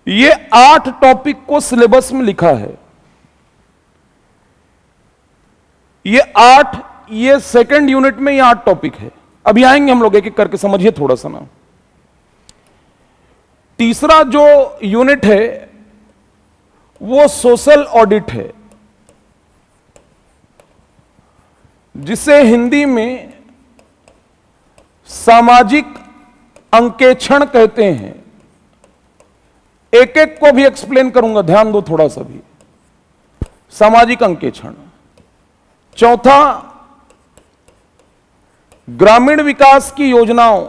ये 8 टॉपिक को सिलेबस में लिखा है। ये सेकंड यूनिट में ये 8 टॉपिक है। अभी आएंगे हम लोग एक एक करके, समझिए थोड़ा सा ना। तीसरा जो यूनिट है वो सोशल ऑडिट है, जिसे हिंदी में सामाजिक अंकेक्षण कहते हैं। एक एक को भी एक्सप्लेन करूंगा, ध्यान दो थोड़ा सा भी। सामाजिक अंकेक्षण। चौथा, ग्रामीण विकास की योजनाओं,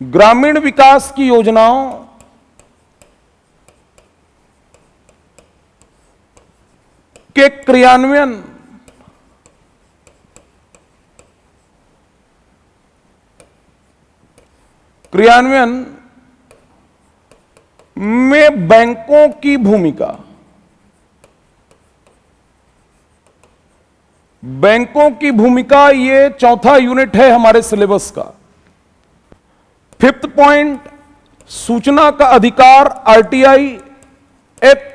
ग्रामीण विकास की योजनाओं के क्रियान्वयन में बैंकों की भूमिका। बैंकों की भूमिका, ये चौथा यूनिट है हमारे सिलेबस का। 5th पॉइंट, सूचना का अधिकार आरटीआई एक्ट।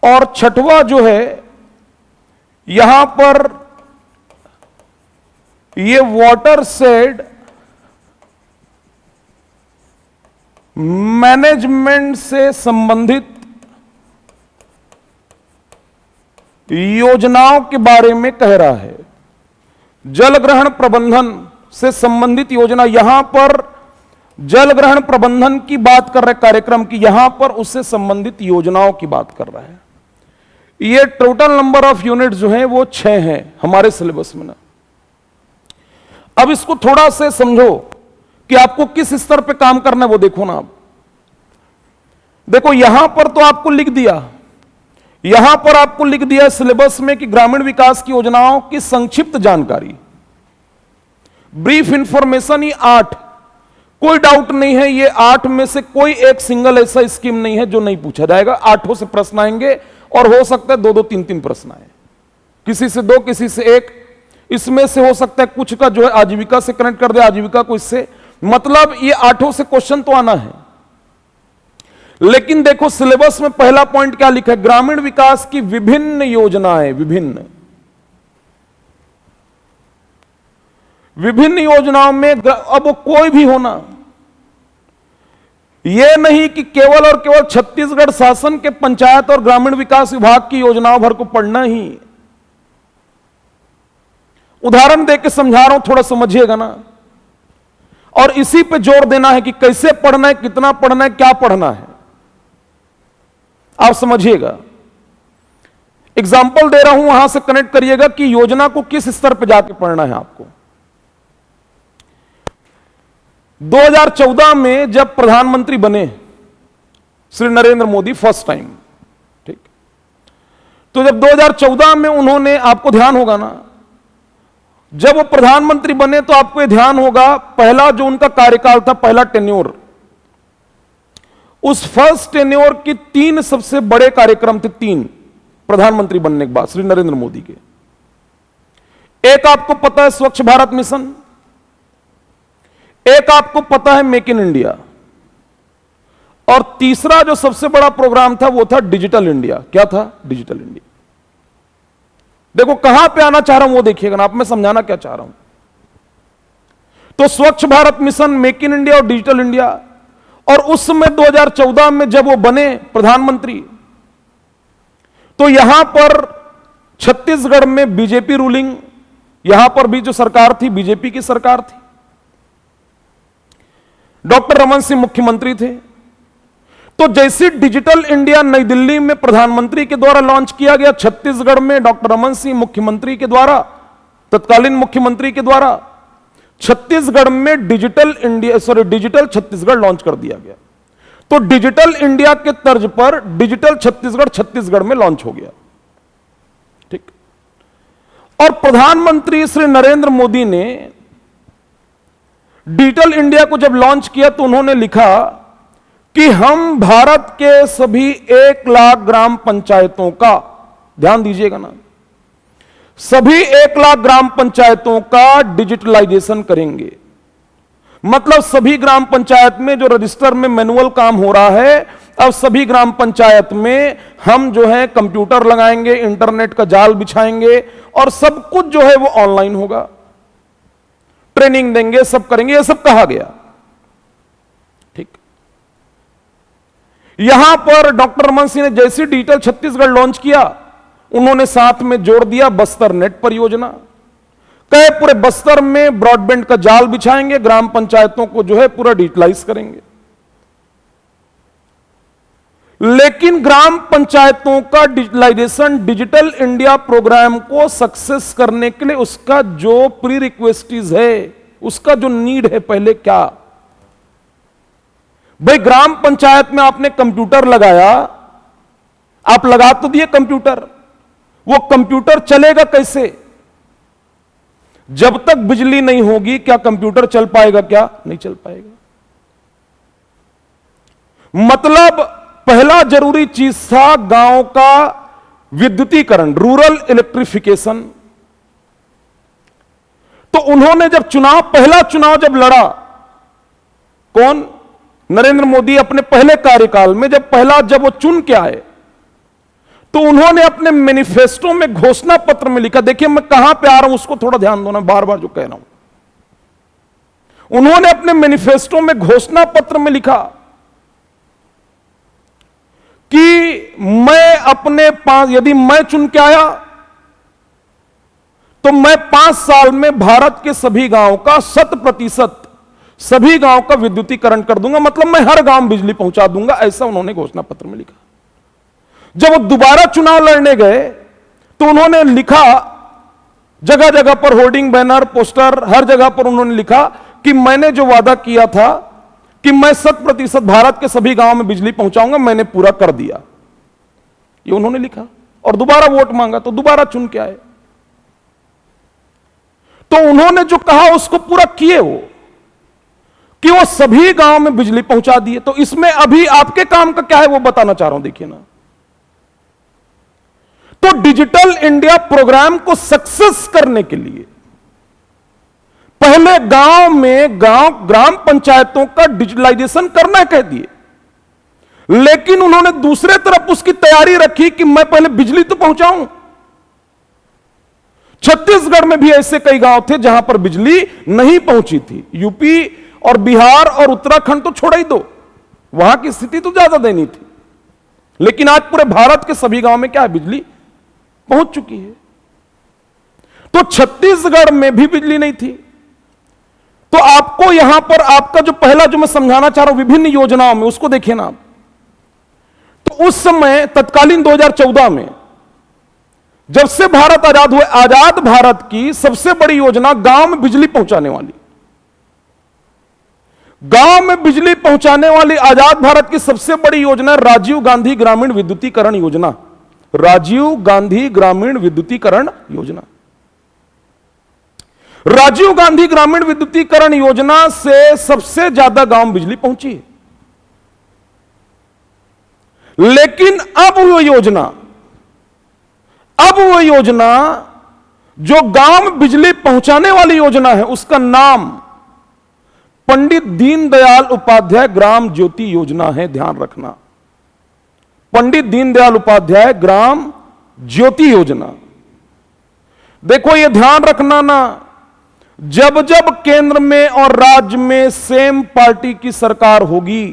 और छठवां जो है, यहां पर ये वाटरशेड मैनेजमेंट से संबंधित योजनाओं के बारे में कह रहा है। जल ग्रहण प्रबंधन से संबंधित योजना, यहां पर जल ग्रहण प्रबंधन की बात कर रहे कार्यक्रम की, यहां पर उससे संबंधित योजनाओं की बात कर रहा है। ये टोटल नंबर ऑफ यूनिट जो है वो 6 हैं हमारे सिलेबस में ना। अब इसको थोड़ा से समझो कि आपको किस स्तर पे काम करना है वो देखो ना। आप देखो, यहां पर तो आपको लिख दिया, यहां पर आपको लिख दिया सिलेबस में कि ग्रामीण विकास की योजनाओं की संक्षिप्त जानकारी, ब्रीफ इंफॉर्मेशन। ये 8, कोई डाउट नहीं है, ये 8 में से कोई एक सिंगल ऐसा स्कीम नहीं है जो नहीं पूछा जाएगा। 8 से प्रश्न आएंगे और हो सकता है 2-2, 3-3 प्रश्न आए, किसी से 2, किसी से 1। इसमें से हो सकता है कुछ का जो है आजीविका से कनेक्ट कर दे, आजीविका को इससे, मतलब ये 8 से क्वेश्चन तो आना है। लेकिन देखो सिलेबस में पहला पॉइंट क्या लिखा है, ग्रामीण विकास की विभिन्न योजनाएं। विभिन्न योजनाओं में अब कोई भी होना, यह नहीं कि केवल और केवल छत्तीसगढ़ शासन के पंचायत और ग्रामीण विकास विभाग की योजनाओं भर को पढ़ना ही। उदाहरण देकर समझा रहा हूं, थोड़ा समझिएगा ना। और इसी पे जोर देना है कि कैसे पढ़ना है, कितना पढ़ना है, क्या पढ़ना है, आप समझिएगा। एग्जाम्पल दे रहा हूं, वहां से कनेक्ट करिएगा कि योजना को किस स्तर पर जाके पढ़ना है आपको। 2014 में जब प्रधानमंत्री बने श्री नरेंद्र मोदी फर्स्ट टाइम, ठीक, तो जब 2014 में उन्होंने, आपको ध्यान होगा ना, जब वो प्रधानमंत्री बने तो आपको ये ध्यान होगा, पहला जो उनका कार्यकाल था, पहला टेन्योर, उस फर्स्ट टेन्योर की 3 सबसे बड़े कार्यक्रम थे, 3 प्रधानमंत्री बनने के बाद श्री नरेंद्र मोदी के। एक आपको पता है स्वच्छ भारत मिशन, एक आपको पता है मेक इन इंडिया, और तीसरा जो सबसे बड़ा प्रोग्राम था वो था डिजिटल इंडिया। क्या था? Digital India. देखो कहां पे आना चाह रहा हूं वो देखिएगा ना आप, मैं समझाना क्या चाह रहा हूं। तो स्वच्छ Bharat mission, make in India और डिजिटल इंडिया, और उस समय 2014 में जब वो बने प्रधानमंत्री, तो यहां पर छत्तीसगढ़ में बीजेपी रूलिंग, यहां पर भी जो सरकार थी बीजेपी की सरकार थी, डॉक्टर रमन सिंह मुख्यमंत्री थे। तो जैसे डिजिटल इंडिया नई दिल्ली में प्रधानमंत्री के द्वारा लॉन्च किया गया, छत्तीसगढ़ में डॉक्टर रमन सिंह मुख्यमंत्री के द्वारा, तत्कालीन मुख्यमंत्री के द्वारा छत्तीसगढ़ में डिजिटल छत्तीसगढ़ लॉन्च कर दिया गया। तो डिजिटल इंडिया के तर्ज पर डिजिटल छत्तीसगढ़ छत्तीसगढ़ में लॉन्च हो गया, ठीक। और प्रधानमंत्री श्री नरेंद्र मोदी ने डिजिटल इंडिया को जब लॉन्च किया तो उन्होंने लिखा कि हम भारत के सभी 1 लाख ग्राम पंचायतों का, ध्यान दीजिएगा ना, सभी 1 लाख ग्राम पंचायतों का डिजिटलाइजेशन करेंगे। मतलब सभी ग्राम पंचायत में जो रजिस्टर में मैनुअल काम हो रहा है, अब सभी ग्राम पंचायत में हम जो है कंप्यूटर लगाएंगे, इंटरनेट का जाल बिछाएंगे और सब कुछ जो है वो ऑनलाइन होगा, ट्रेनिंग देंगे, सब करेंगे, ये सब कहा गया, ठीक। यहां पर डॉक्टर रमन सिंह ने जैसे डिजिटल छत्तीसगढ़ लॉन्च किया, उन्होंने साथ में जोड़ दिया बस्तर नेट परियोजना। कहे पूरे बस्तर में ब्रॉडबैंड का जाल बिछाएंगे, ग्राम पंचायतों को जो है पूरा डिजिटलाइज करेंगे। लेकिन ग्राम पंचायतों का डिजिटलाइजेशन, डिजिटल इंडिया प्रोग्राम को सक्सेस करने के लिए उसका जो प्री रिक्वेस्टीज है, उसका जो नीड है, पहले क्या भाई, ग्राम पंचायत में आपने कंप्यूटर लगाया, आप लगा तो दिए कंप्यूटर, वो कंप्यूटर चलेगा कैसे? जब तक बिजली नहीं होगी क्या कंप्यूटर चल पाएगा? क्या नहीं चल पाएगा। मतलब पहला जरूरी चीज था गांव का विद्युतीकरण, रूरल इलेक्ट्रिफिकेशन। तो उन्होंने जब पहला चुनाव जब लड़ा, कौन? नरेंद्र मोदी अपने पहले कार्यकाल में जब वो चुन के आए, तो उन्होंने अपने मैनिफेस्टो में, घोषणा पत्र में लिखा, देखिए मैं कहां पे आ रहा हूं उसको थोड़ा ध्यान दो ना, बार बार जो कह रहा हूं। उन्होंने अपने मैनिफेस्टो में, घोषणा पत्र में लिखा कि यदि मैं चुन के आया तो मैं 5 साल में भारत के सभी गांव का 100% सभी गांव का विद्युतीकरण कर दूंगा, मतलब मैं हर गांव में बिजली पहुंचा दूंगा, ऐसा उन्होंने घोषणा पत्र में लिखा। जब वो दोबारा चुनाव लड़ने गए तो उन्होंने लिखा, जगह जगह पर होर्डिंग, बैनर, पोस्टर, हर जगह पर उन्होंने लिखा कि मैंने जो वादा किया था कि मैं 100% भारत के सभी गांव में बिजली पहुंचाऊंगा, मैंने पूरा कर दिया, ये उन्होंने लिखा। और दोबारा वोट मांगा तो दोबारा चुन के आए। तो उन्होंने जो कहा उसको पूरा किए, वो कि वो सभी गांव में बिजली पहुंचा दिए। तो इसमें अभी आपके काम का क्या है वो बताना चाह रहा हूं, देखिए ना। तो डिजिटल इंडिया प्रोग्राम को सक्सेस करने के लिए पहले गांव में ग्राम पंचायतों का डिजिटलाइजेशन करना कह दिए, लेकिन उन्होंने दूसरे तरफ उसकी तैयारी रखी कि मैं पहले बिजली तो पहुंचाऊं। छत्तीसगढ़ में भी ऐसे कई गांव थे जहां पर बिजली नहीं पहुंची थी। यूपी और बिहार और उत्तराखंड तो छोड़ ही दो, वहां की स्थिति तो ज्यादा दयनीय थी, लेकिन आज पूरे भारत के सभी गांव में क्या है, बिजली पहुंच चुकी है। तो छत्तीसगढ़ में भी बिजली नहीं थी। तो आपको यहां पर आपका जो पहला जो मैं समझाना चाह रहा हूं विभिन्न योजनाओं में, उसको देखिए ना आप। तो उस समय तत्कालीन 2014 में जब से भारत आजाद हुए, आजाद भारत की सबसे बड़ी योजना गांव में बिजली पहुंचाने वाली। गांव में बिजली पहुंचाने वाली आजाद भारत की सबसे बड़ी योजना राजीव गांधी ग्रामीण विद्युतीकरण योजना। राजीव गांधी ग्रामीण विद्युतीकरण योजना। राजीव गांधी ग्रामीण विद्युतीकरण योजना से सबसे ज्यादा गांव में बिजली पहुंची है। लेकिन अब वो योजना जो गांव में बिजली पहुंचाने वाली योजना है, उसका नाम पंडित दीनदयाल उपाध्याय ग्राम ज्योति योजना है। ध्यान रखना, पंडित दीनदयाल उपाध्याय ग्राम ज्योति योजना। देखो ये ध्यान रखना ना, जब जब केंद्र में और राज्य में सेम पार्टी की सरकार होगी,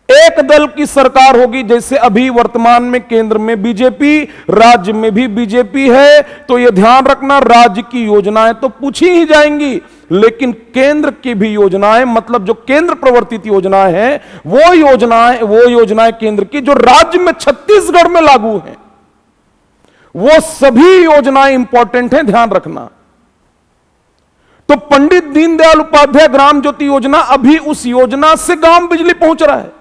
एक दल की सरकार होगी, जैसे अभी वर्तमान में केंद्र में बीजेपी, राज्य में भी बीजेपी है, तो यह ध्यान रखना राज्य की योजनाएं तो पूछी ही जाएंगी, लेकिन केंद्र की भी योजनाएं, मतलब जो केंद्र प्रवर्तित योजनाएं हैं, वो योजनाएं केंद्र की जो राज्य में छत्तीसगढ़ में लागू हैं, वो सभी योजनाएं इंपॉर्टेंट हैं, ध्यान रखना। तो पंडित दीनदयाल उपाध्याय ग्राम ज्योति योजना, अभी उस योजना से गांव में बिजली पहुंच रहा है।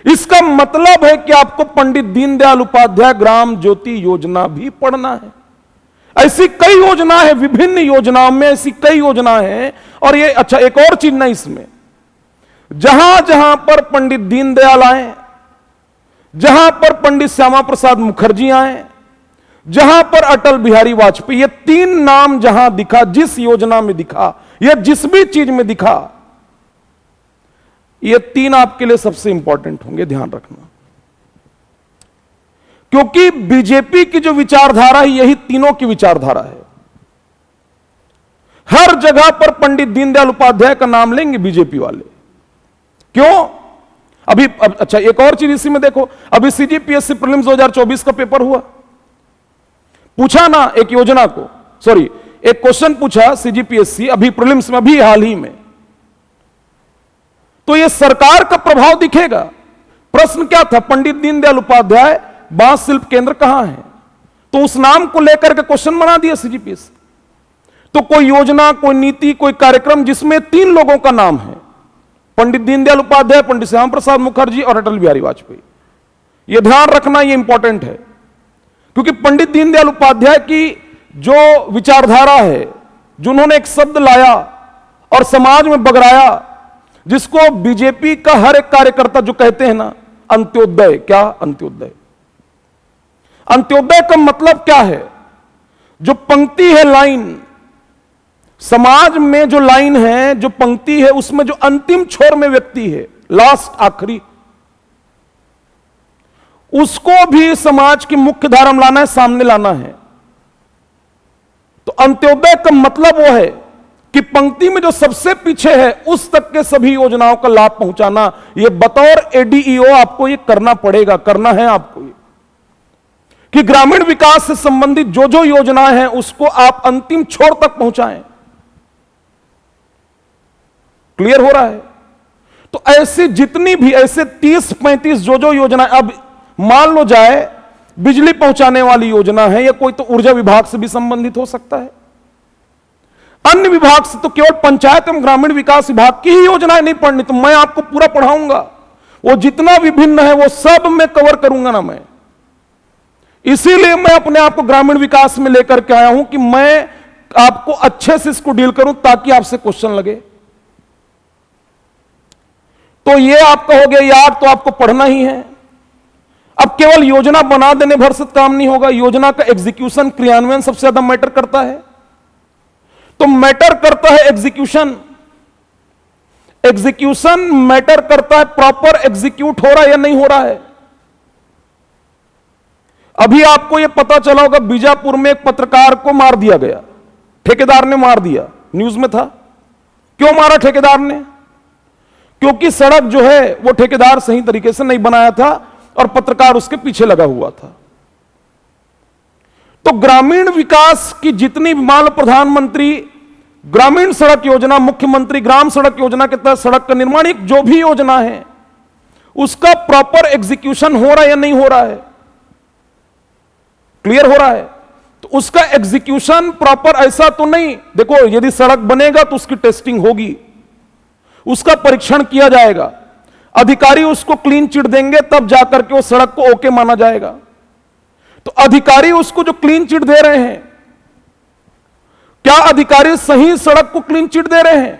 इसका मतलब है कि आपको पंडित दीनदयाल उपाध्याय ग्राम ज्योति योजना भी पढ़ना है। ऐसी कई योजनाएं हैं, विभिन्न योजनाओं में ऐसी कई योजनाएं हैं। और ये अच्छा, एक और चीज ना इसमें, जहां जहां पर पंडित दीनदयाल आए, जहां पर पंडित श्यामा प्रसाद मुखर्जी आए, जहां पर अटल बिहारी वाजपेयी, ये तीन नाम जहां दिखा, जिस योजना में दिखा या जिस भी चीज में दिखा, ये तीन आपके लिए सबसे इंपॉर्टेंट होंगे, ध्यान रखना। क्योंकि बीजेपी की जो विचारधारा है, यही तीनों की विचारधारा है। हर जगह पर पंडित दीनदयाल उपाध्याय का नाम लेंगे बीजेपी वाले। क्यों? अच्छा, एक और चीज इसी में देखो, अभी सीजीपीएससी प्रीलिम्स 2024 का पेपर हुआ, पूछा ना एक योजना को, सॉरी एक क्वेश्चन पूछा सीजीपीएससी अभी प्रीलिम्स में, अभी हाल ही में, तो यह सरकार का प्रभाव दिखेगा। प्रश्न क्या था? पंडित दीनदयाल उपाध्याय बांस शिल्प केंद्र कहां है? तो उस नाम को लेकर के क्वेश्चन बना दिया सीजीपीएससी। तो कोई योजना, कोई नीति, कोई कार्यक्रम जिसमें तीन लोगों का नाम है, पंडित दीनदयाल उपाध्याय, पंडित श्यामा प्रसाद मुखर्जी और अटल बिहारी वाजपेयी, यह ध्यान रखना, यह इंपॉर्टेंट है। क्योंकि पंडित दीनदयाल उपाध्याय की जो विचारधारा है, जिन्होंने एक शब्द लाया और समाज में बगराया, जिसको बीजेपी का हर एक कार्यकर्ता जो कहते हैं ना, अंत्योदय। क्या अंत्योदय? अंत्योदय का मतलब क्या है? जो पंक्ति है, लाइन, समाज में जो लाइन है, जो पंक्ति है, उसमें जो अंतिम छोर में व्यक्ति है, लास्ट, आखिरी, उसको भी समाज की मुख्य धारा में लाना है, सामने लाना है। तो अंत्योदय का मतलब वो है कि पंक्ति में जो सबसे पीछे है, उस तक के सभी योजनाओं का लाभ पहुंचाना। यह बतौर एडीईओ आपको यह करना पड़ेगा, करना है आपको ये, कि ग्रामीण विकास से संबंधित जो जो योजनाएं हैं, उसको आप अंतिम छोर तक पहुंचाएं। क्लियर हो रहा है? तो ऐसे जितनी भी, ऐसे 30-35 जो योजनाएं, अब मान लो जाए बिजली पहुंचाने वाली योजना है, या कोई तो ऊर्जा विभाग से भी संबंधित हो सकता है, अन्य विभाग से, तो केवल पंचायत एवं ग्रामीण विकास विभाग की ही योजनाएं नहीं पढ़नी, तो मैं आपको पूरा पढ़ाऊंगा। वो जितना विभिन्न है वो सब मैं कवर करूंगा ना मैं। इसीलिए मैं अपने आप को ग्रामीण विकास में लेकर के आया हूं कि मैं आपको अच्छे से इसको डील करूं, ताकि आपसे क्वेश्चन लगे। तो ये आपका हो गया याद, तो आपको पढ़ना ही है। अब केवल योजना बना देने भर से काम नहीं होगा, योजना का एग्जीक्यूशन, क्रियान्वयन सबसे ज्यादा मैटर करता है। तो मैटर करता है एग्जीक्यूशन, एग्जीक्यूशन मैटर करता है, प्रॉपर एग्जीक्यूट हो रहा है या नहीं हो रहा है। अभी आपको यह पता चला होगा, बीजापुर में एक पत्रकार को मार दिया गया, ठेकेदार ने मार दिया, न्यूज में था। क्यों मारा ठेकेदार ने? क्योंकि सड़क जो है वो ठेकेदार सही तरीके से नहीं बनाया था और पत्रकार उसके पीछे लगा हुआ था। तो ग्रामीण विकास की जितनी, मान लो प्रधानमंत्री ग्रामीण सड़क योजना, मुख्यमंत्री ग्राम सड़क योजना के तहत सड़क का निर्माण, एक जो भी योजना है, उसका प्रॉपर एग्जीक्यूशन हो रहा है या नहीं हो रहा है? क्लियर हो रहा है? तो उसका एग्जीक्यूशन प्रॉपर ऐसा तो नहीं, देखो यदि सड़क बनेगा तो उसकी टेस्टिंग होगी, उसका परीक्षण किया जाएगा, अधिकारी उसको क्लीन चिट देंगे तब जाकर के वो सड़क को ओके माना जाएगा। तो अधिकारी उसको जो क्लीन चिट दे रहे हैं, क्या अधिकारी सही सड़क को क्लीन चिट दे रहे हैं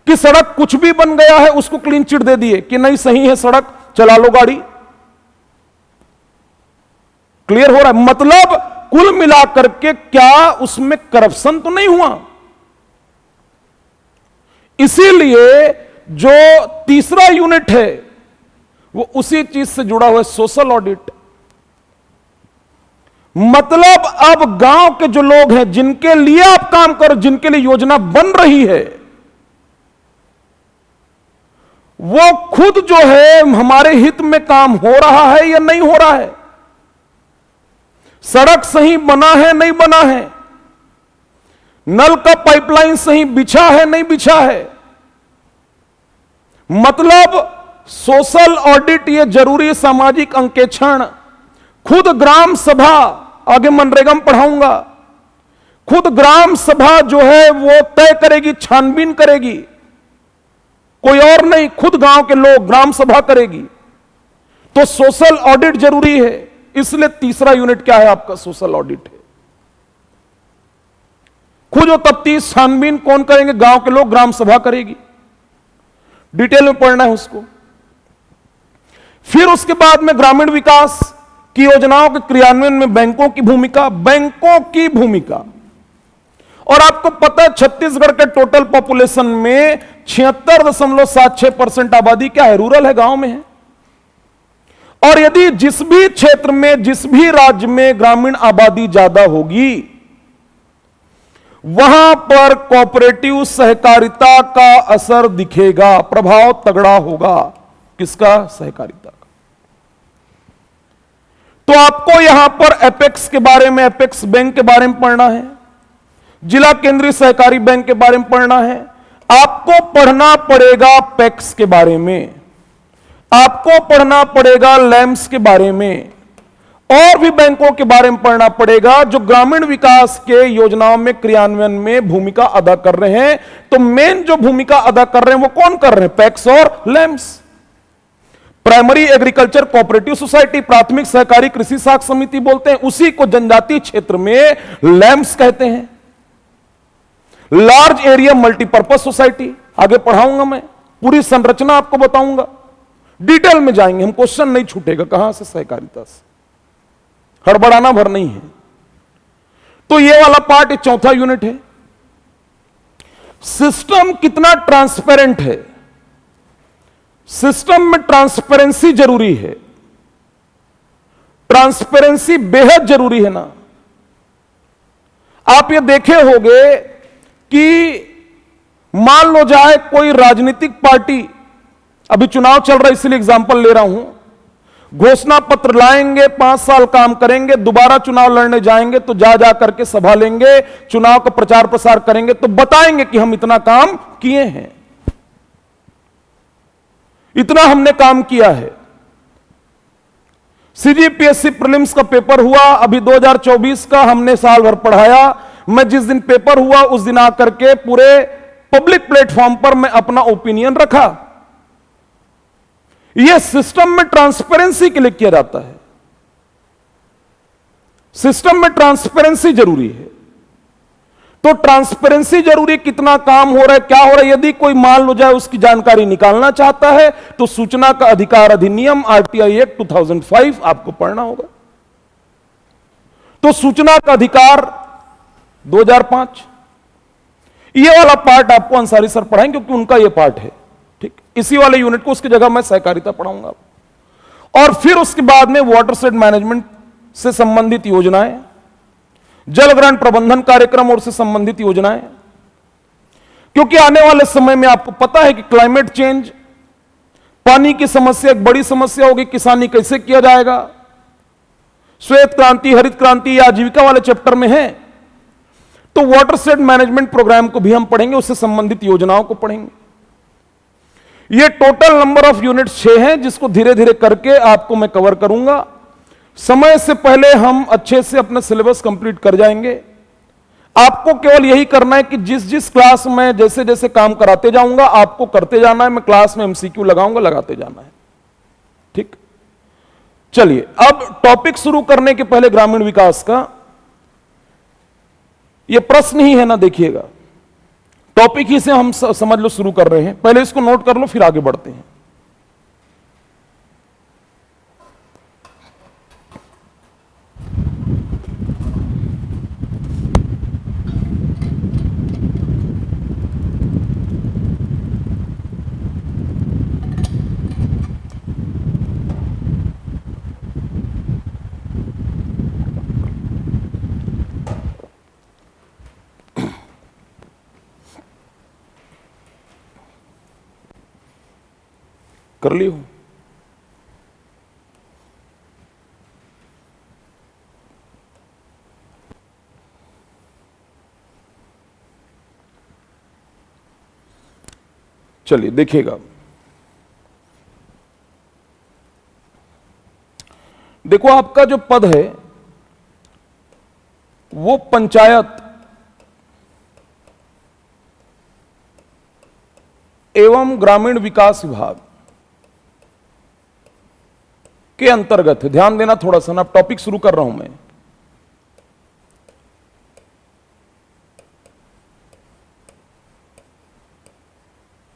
कि सड़क कुछ भी बन गया है उसको क्लीन चिट दे दिए कि नहीं सही है सड़क, चला लो गाड़ी? क्लियर हो रहा है? मतलब कुल मिलाकर के क्या उसमें करप्शन तो नहीं हुआ। इसीलिए जो तीसरा यूनिट है वो उसी चीज से जुड़ा हुआ है, सोशल ऑडिट। मतलब अब गांव के जो लोग हैं जिनके लिए आप काम करो, जिनके लिए योजना बन रही है, वो खुद जो है हमारे हित में काम हो रहा है या नहीं हो रहा है, सड़क सही बना है नहीं बना है, नल का पाइपलाइन सही बिछा है नहीं बिछा है। मतलब सोशल ऑडिट ये जरूरी सामाजिक अंकेक्षण खुद ग्राम सभा, आगे मनरेगा में पढ़ाऊंगा, खुद ग्राम सभा जो है वो तय करेगी, छानबीन करेगी, कोई और नहीं, खुद गांव के लोग, ग्राम सभा करेगी। तो सोशल ऑडिट जरूरी है, इसलिए तीसरा यूनिट क्या है आपका, सोशल ऑडिट है। खुद जो तफ्तीश छानबीन कौन करेंगे, गांव के लोग, ग्राम सभा करेगी। डिटेल में पढ़ना है उसको। फिर उसके बाद में ग्रामीण विकास की योजनाओं के क्रियान्वयन में बैंकों की भूमिका, बैंकों की भूमिका। और आपको पता है छत्तीसगढ़ के टोटल पॉपुलेशन में 76.76% आबादी क्या है, रूरल है, गांव में है। और यदि जिस भी क्षेत्र में, जिस भी राज्य में ग्रामीण आबादी ज्यादा होगी, वहां पर कोऑपरेटिव सहकारिता का असर दिखेगा, प्रभाव तगड़ा होगा। किसका? सहकारिता का। तो आपको यहां पर एपेक्स के बारे में, एपेक्स बैंक के बारे में पढ़ना है, जिला केंद्रीय सहकारी बैंक के बारे में पढ़ना है, आपको पढ़ना पड़ेगा पैक्स के बारे में, आपको पढ़ना पड़ेगा लैम्स के बारे में, और भी बैंकों के बारे में पढ़ना पड़ेगा जो ग्रामीण विकास के योजनाओं में क्रियान्वयन में भूमिका अदा कर रहे हैं। तो मेन जो भूमिका अदा कर रहे हैं वो कौन कर रहे हैं? पैक्स और LAMPS. Primary agriculture cooperative society, प्राथमिक सहकारी कृषि साख समिति बोलते हैं, उसी को जनजातीय क्षेत्र में लैम्स कहते हैं। लार्ज एरिया मल्टीपर्पज सोसाइटी, आगे पढ़ाऊंगा मैं, पूरी संरचना आपको बताऊंगा, डिटेल में जाएंगे हम, क्वेश्चन नहीं छूटेगा कहां से, सहकारिता से, हड़बड़ाना भर नहीं है। तो ये वाला पार्ट, चौथा यूनिट है। सिस्टम कितना ट्रांसपेरेंट है, सिस्टम में ट्रांसपेरेंसी जरूरी है, ट्रांसपेरेंसी बेहद जरूरी है ना। आप ये देखे होंगे कि मान लो जाए कोई राजनीतिक पार्टी, अभी चुनाव चल रहा है इसलिए एग्जांपल ले रहा हूं, घोषणा पत्र लाएंगे, 5 साल काम करेंगे, दोबारा चुनाव लड़ने जाएंगे तो जा करके सभा लेंगे, चुनाव का प्रचार प्रसार करेंगे तो बताएंगे कि हम इतना काम किए हैं, इतना हमने काम किया है। सीजीपीएससी प्रीलिम्स का पेपर हुआ अभी 2024 का, हमने साल भर पढ़ाया। मैं जिस दिन पेपर हुआ उस दिन आकर के पूरे पब्लिक प्लेटफॉर्म पर मैं अपना ओपिनियन रखा। यह सिस्टम में ट्रांसपेरेंसी के लिए किया जाता है, सिस्टम में ट्रांसपेरेंसी जरूरी है। तो ट्रांसपेरेंसी जरूरी, कितना काम हो रहा है, क्या हो रहा है। यदि कोई मान लो जाए उसकी जानकारी निकालना चाहता है तो सूचना का अधिकार अधिनियम आरटीआई एक्ट 2005 आपको पढ़ना होगा। तो सूचना का अधिकार 2005, ये वाला पार्ट आपको अंसारी सर पढ़ाएंगे क्योंकि उनका ये पार्ट है, ठीक। इसी वाले यूनिट को उसकी जगह मैं सहकारिता पढ़ाऊंगा। और फिर उसके बाद में वाटरशेड मैनेजमेंट से संबंधित योजनाएं, जल ग्रहण प्रबंधन कार्यक्रम और से संबंधित योजनाएं, क्योंकि आने वाले समय में आपको पता है कि क्लाइमेट चेंज, पानी की समस्या एक बड़ी समस्या होगी। किसानी कैसे किया जाएगा, श्वेत क्रांति, हरित क्रांति या आजीविका वाले चैप्टर में है। तो वाटरशेड मैनेजमेंट प्रोग्राम को भी हम पढ़ेंगे, उससे संबंधित योजनाओं को पढ़ेंगे। ये टोटल नंबर ऑफ यूनिट्स 6 हैं जिसको धीरे धीरे करके आपको मैं कवर करूंगा। समय से पहले हम अच्छे से अपना सिलेबस कंप्लीट कर जाएंगे। आपको केवल यही करना है कि जिस जिस क्लास में जैसे जैसे काम कराते जाऊंगा आपको करते जाना है। मैं क्लास में एमसीक्यू लगाऊंगा, लगाते जाना है। ठीक, चलिए अब टॉपिक शुरू करने के पहले ग्रामीण विकास का यह प्रश्न ही है ना, देखिएगा टॉपिक ही से हम समझ लो शुरू कर रहे हैं। पहले इसको नोट कर लो, फिर आगे बढ़ते हैं। कर ली हो? चलिए देखिएगा, देखो आपका जो पद है वो पंचायत एवं ग्रामीण विकास विभाग के अंतर्गत है। ध्यान देना थोड़ा सा ना, अब टॉपिक शुरू कर रहा हूं मैं।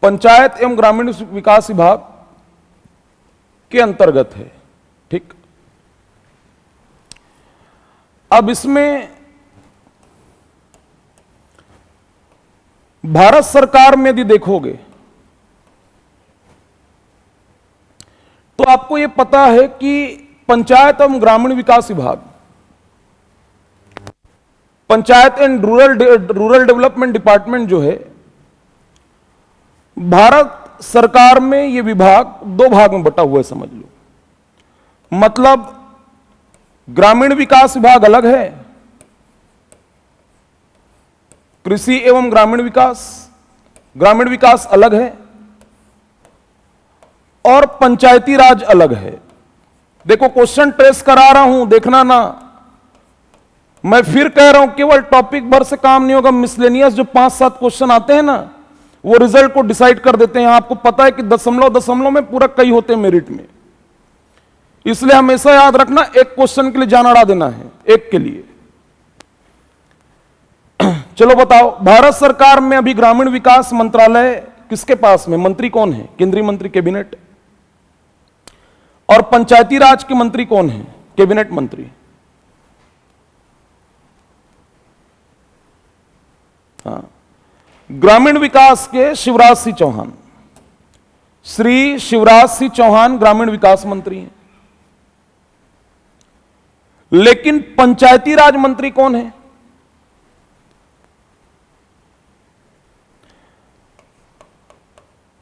पंचायत एवं ग्रामीण विकास विभाग के अंतर्गत है। ठीक, अब इसमें भारत सरकार में यदि देखोगे तो आपको यह पता है कि पंचायत एवं ग्रामीण विकास विभाग, panchayat and rural development department जो है भारत सरकार में, यह विभाग दो भाग में बटा हुआ है समझ लो। मतलब ग्रामीण विकास विभाग अलग है, कृषि एवं ग्रामीण विकास अलग है, और पंचायती राज अलग है। देखो क्वेश्चन ट्रेस करा रहा हूं, देखना ना, मैं फिर कह रहा हूं केवल टॉपिक भर से काम नहीं होगा। मिसलेनियस जो 5-7 क्वेश्चन आते हैं ना, वो रिजल्ट को डिसाइड कर देते हैं। आपको पता है कि दशमलव में पूरा कई होते हैं मेरिट में, इसलिए हमेशा याद रखना एक क्वेश्चन के लिए जान अड़ा देना है, एक के लिए। चलो बताओ, भारत सरकार में अभी ग्रामीण विकास मंत्रालय किसके पास में, मंत्री कौन है? केंद्रीय मंत्री, कैबिनेट। और पंचायती राज के मंत्री कौन है? कैबिनेट मंत्री। हाँ, ग्रामीण विकास के शिवराज सिंह चौहान, श्री शिवराज सिंह चौहान ग्रामीण विकास मंत्री हैं। लेकिन पंचायती राज मंत्री कौन है?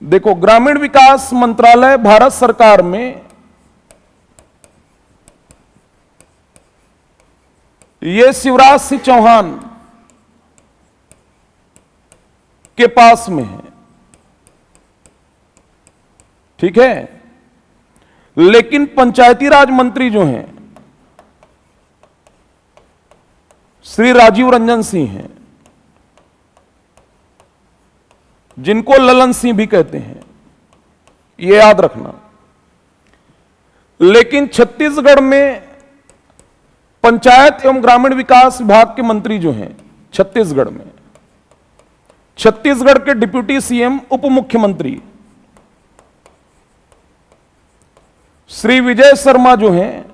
देखो, ग्रामीण विकास मंत्रालय भारत सरकार में यह शिवराज सिंह चौहान के पास में है। ठीक है, लेकिन पंचायती राज मंत्री जो हैं श्री राजीव रंजन सिंह हैं, जिनको ललन सिंह भी कहते हैं, यह याद रखना। लेकिन छत्तीसगढ़ में पंचायत एवं ग्रामीण विकास विभाग के मंत्री जो हैं छत्तीसगढ़ में, छत्तीसगढ़ के डिप्टी सीएम उप मुख्यमंत्री श्री विजय शर्मा जो हैं,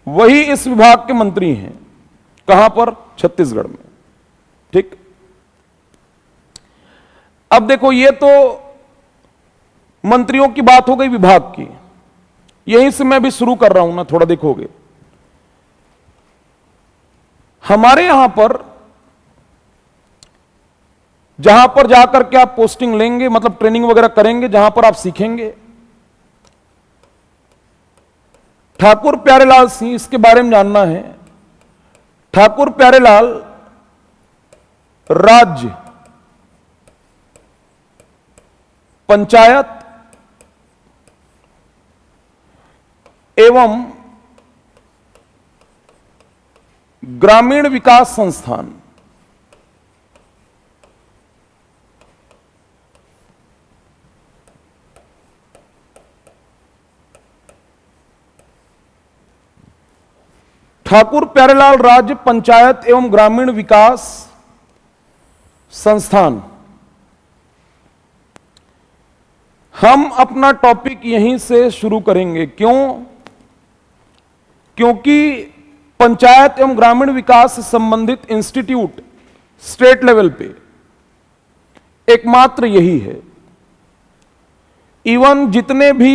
वही इस विभाग के मंत्री हैं। कहां पर? छत्तीसगढ़ में। ठीक, अब देखो, ये तो मंत्रियों की बात हो गई विभाग की, यहीं से मैं भी शुरू कर रहा हूं ना, थोड़ा देखोगे हमारे यहां पर जहां पर जाकर के आप पोस्टिंग लेंगे, मतलब ट्रेनिंग वगैरह करेंगे, जहां पर आप सीखेंगे, ठाकुर प्यारेलाल सिंह, इसके बारे में जानना है। ठाकुर प्यारेलाल राज्य पंचायत एवं ग्रामीण विकास संस्थान। ठाकुर प्यारेलाल राज्य पंचायत एवं ग्रामीण विकास संस्थान। हम अपना टॉपिक यहीं से शुरू करेंगे। क्यों? क्योंकि पंचायत एवं ग्रामीण विकास से संबंधित इंस्टीट्यूट स्टेट लेवल पे एकमात्र यही है। इवन जितने भी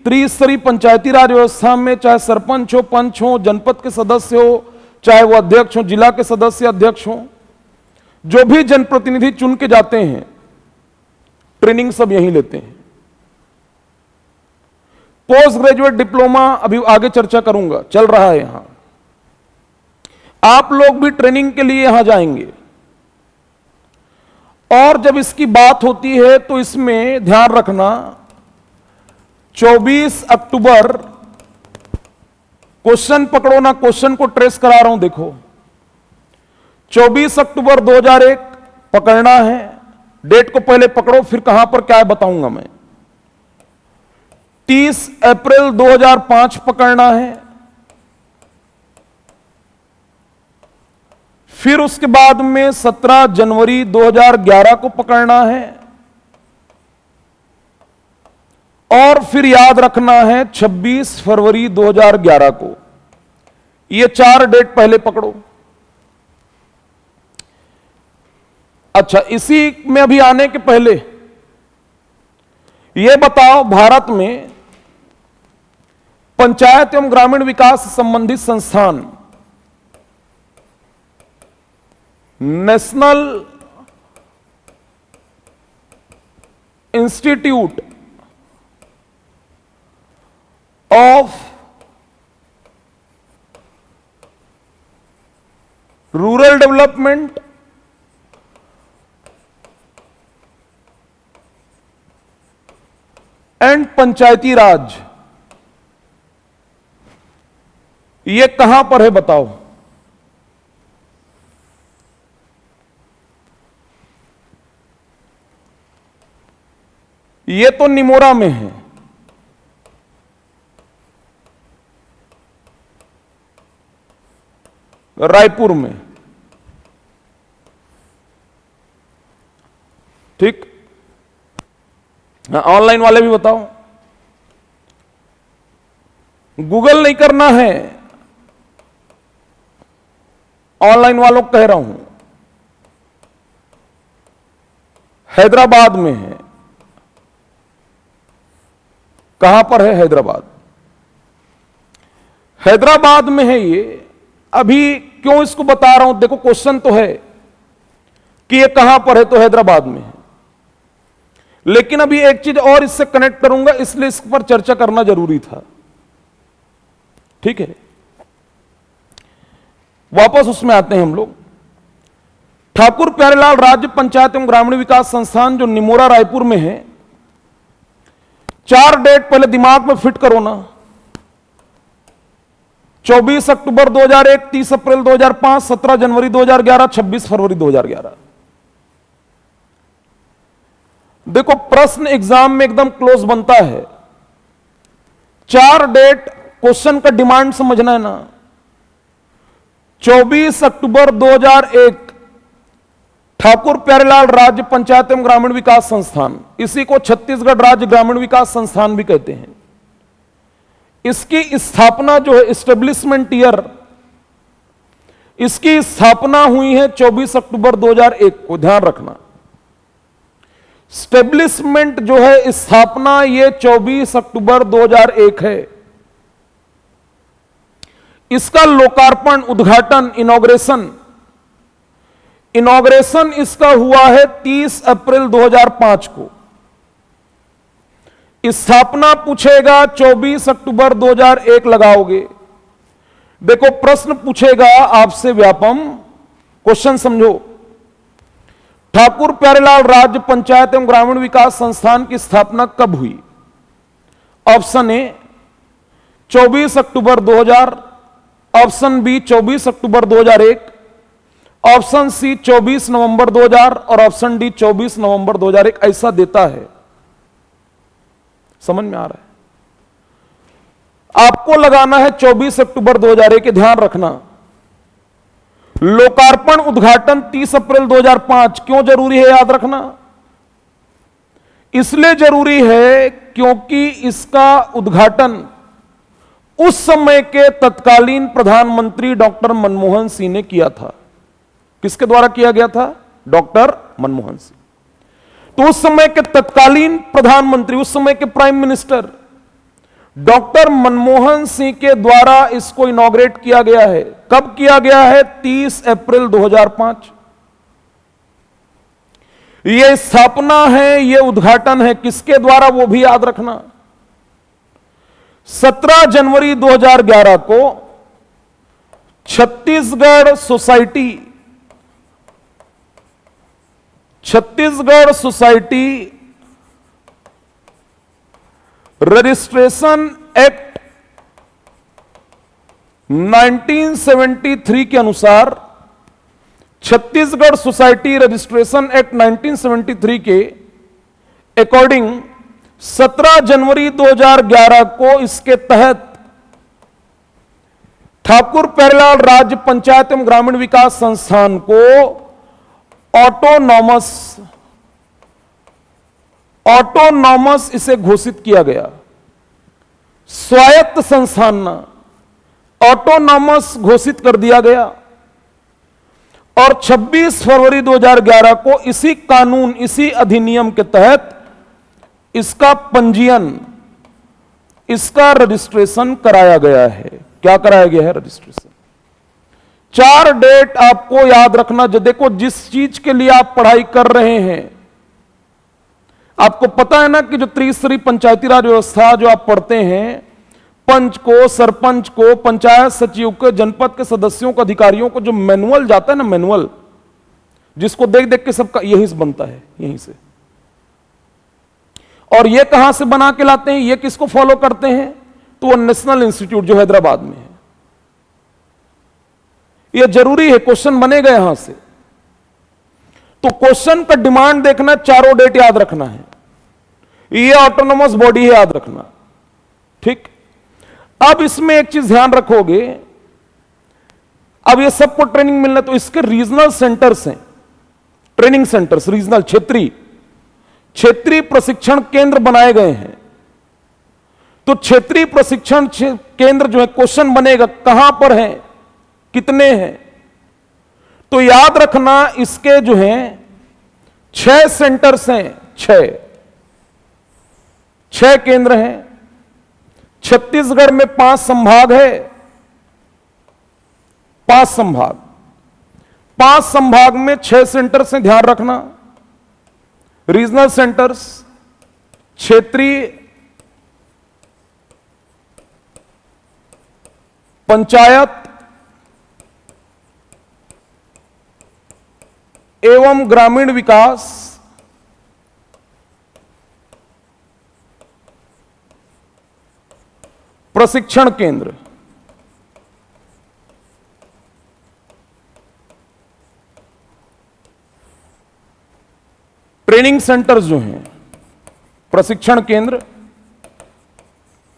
त्रिस्तरीय पंचायती राज व्यवस्था में, चाहे सरपंच हो, पंच हो, जनपद के सदस्य हो, चाहे वो अध्यक्ष हो, जिला के सदस्य अध्यक्ष हो, जो भी जनप्रतिनिधि चुन के जाते हैं, ट्रेनिंग सब यहीं लेते हैं। पोस्ट ग्रेजुएट डिप्लोमा अभी आगे चर्चा करूंगा, चल रहा है यहां। आप लोग भी ट्रेनिंग के लिए यहां जाएंगे। और जब इसकी बात होती है तो इसमें ध्यान रखना, 24 अक्टूबर क्वेश्चन पकड़ो ना, क्वेश्चन को ट्रेस करा रहा हूं। देखो 24 अक्टूबर 2001 पकड़ना है। डेट को पहले पकड़ो, फिर कहां पर क्या है बताऊंगा मैं। 30 अप्रैल 2005 पकड़ना है। फिर उसके बाद में 17 जनवरी 2011 को पकड़ना है। और फिर याद रखना है 26 फरवरी 2011 को। ये 4 डेट पहले पकड़ो। अच्छा, इसी में अभी आने के पहले यह बताओ, भारत में पंचायत एवं ग्रामीण विकास से संबंधित संस्थान national institute of rural development and Panchayati Raj, ये कहां पर है बताओ? ये तो निमोरा में है। रायपुर में, ठीक। ऑनलाइन वाले भी बताओ। गूगल नहीं करना है, ऑनलाइन वालों को कह रहा हूं। हैदराबाद में है। कहां पर है? हैदराबाद। हैदराबाद में है ये। अभी क्यों इसको बता रहा हूं? देखो क्वेश्चन तो है कि ये कहां पर है, तो हैदराबाद में है। लेकिन अभी एक चीज और इससे कनेक्ट करूंगा, इसलिए इस पर चर्चा करना जरूरी था। ठीक है, वापस उसमें आते हैं हम लोग। ठाकुर प्यारेलाल राज्य पंचायत एवं ग्रामीण विकास संस्थान जो निमोरा रायपुर में है। 4 डेट पहले दिमाग में फिट करो ना। 24 अक्टूबर 2001, 30 अप्रैल 2005, 17 जनवरी 2011, 26 फरवरी 2011। देखो प्रश्न एग्जाम में एकदम क्लोज बनता है। 4 डेट क्वेश्चन का डिमांड समझना है ना। 24 अक्टूबर 2001 ठाकुर प्यारेलाल राज्य पंचायत एवं ग्रामीण विकास संस्थान, इसी को छत्तीसगढ़ राज्य ग्रामीण विकास संस्थान भी कहते हैं। इसकी स्थापना जो है, एस्टेब्लिशमेंट ईयर, इसकी स्थापना हुई है 24 अक्टूबर 2001 को। ध्यान रखना, स्टेब्लिशमेंट जो है, स्थापना, ये 24 अक्टूबर 2001 है। इसका लोकार्पण, उद्घाटन, इनॉग्रेशन इसका हुआ है 30 अप्रैल 2005 को। स्थापना पूछेगा 24 अक्टूबर 2001 लगाओगे। देखो प्रश्न पूछेगा आपसे व्यापम, क्वेश्चन समझो। ठाकुर प्यारेलाल राज्य पंचायत एवं ग्रामीण विकास संस्थान की स्थापना कब हुई? ऑप्शन ए 24 अक्टूबर 2000, ऑप्शन बी 24 अक्टूबर 2001, ऑप्शन सी 24 नवंबर 2000 और ऑप्शन डी 24 नवंबर 2001 ऐसा देता है। समझ में आ रहा है? आपको लगाना है 24 अक्टूबर 2001, ध्यान रखना। लोकार्पण उद्घाटन 30 अप्रैल 2005 क्यों जरूरी है याद रखना? इसलिए जरूरी है क्योंकि इसका उद्घाटन उस समय के तत्कालीन प्रधानमंत्री डॉक्टर मनमोहन सिंह ने किया था। किसके द्वारा किया गया था? डॉक्टर मनमोहन सिंह। तो उस समय के तत्कालीन प्रधानमंत्री, उस समय के prime minister doctor Manmohan Singh के द्वारा इसको इनॉग्रेट किया गया है। कब किया गया है? 30 अप्रैल 2005। यह स्थापना है, यह उद्घाटन है, किसके द्वारा वो भी याद रखना। 17 जनवरी 2011 को छत्तीसगढ़ सोसाइटी रजिस्ट्रेशन एक्ट 1973 के अनुसार, छत्तीसगढ़ सोसाइटी रजिस्ट्रेशन एक्ट 1973 के अकॉर्डिंग 17 जनवरी 2011 को इसके तहत ठाकुर प्यारेलाल राज्य पंचायत एवं ग्रामीण विकास संस्थान को ऑटोनॉमस इसे घोषित किया गया। स्वायत्त संस्थान, ऑटोनॉमस घोषित कर दिया गया। और 26 फरवरी 2011 को इसी कानून, इसी अधिनियम के तहत इसका पंजीयन, इसका रजिस्ट्रेशन कराया गया है। क्या कराया गया है? रजिस्ट्रेशन। 4 डेट आपको याद रखना। जो देखो, जिस चीज के लिए आप पढ़ाई कर रहे हैं, आपको पता है ना कि जो त्रिस्तरीय पंचायती राज व्यवस्था जो आप पढ़ते हैं, पंच को, सरपंच को, पंचायत सचिव को, जनपद के सदस्यों को, अधिकारियों को जो मैनुअल जाता है ना, मैनुअल जिसको देख देख के सबका यहीं से बनता है, यहीं से। और ये कहां से बना के लाते हैं? ये किसको फॉलो करते हैं? तो वो नेशनल इंस्टीट्यूट जो हैदराबाद में है। ये जरूरी है, क्वेश्चन बनेगा यहां से। तो क्वेश्चन का डिमांड देखना, चारों डेट याद रखना है। ये ऑटोनोमस बॉडी है, याद रखना। ठीक। अब इसमें एक चीज ध्यान रखोगे, अब ये सबको ट्रेनिंग मिलना, तो इसके रीजनल सेंटर्स हैं, ट्रेनिंग सेंटर्स, रीजनल, क्षेत्रीय प्रशिक्षण केंद्र बनाए गए हैं। तो क्षेत्रीय प्रशिक्षण केंद्र जो है, क्वेश्चन बनेगा कहां पर है, कितने हैं? तो याद रखना, इसके जो हैं 6 सेंटर्स हैं, 6 केंद्र हैं। छत्तीसगढ़ में 5 संभाग है, 5 संभाग में 6 सेंटर्स हैं, ध्यान रखना। रीजनल सेंटर्स, क्षेत्रीय पंचायत एवं ग्रामीण विकास प्रशिक्षण केंद्र। ट्रेनिंग सेंटर्स जो हैं, प्रशिक्षण केंद्र,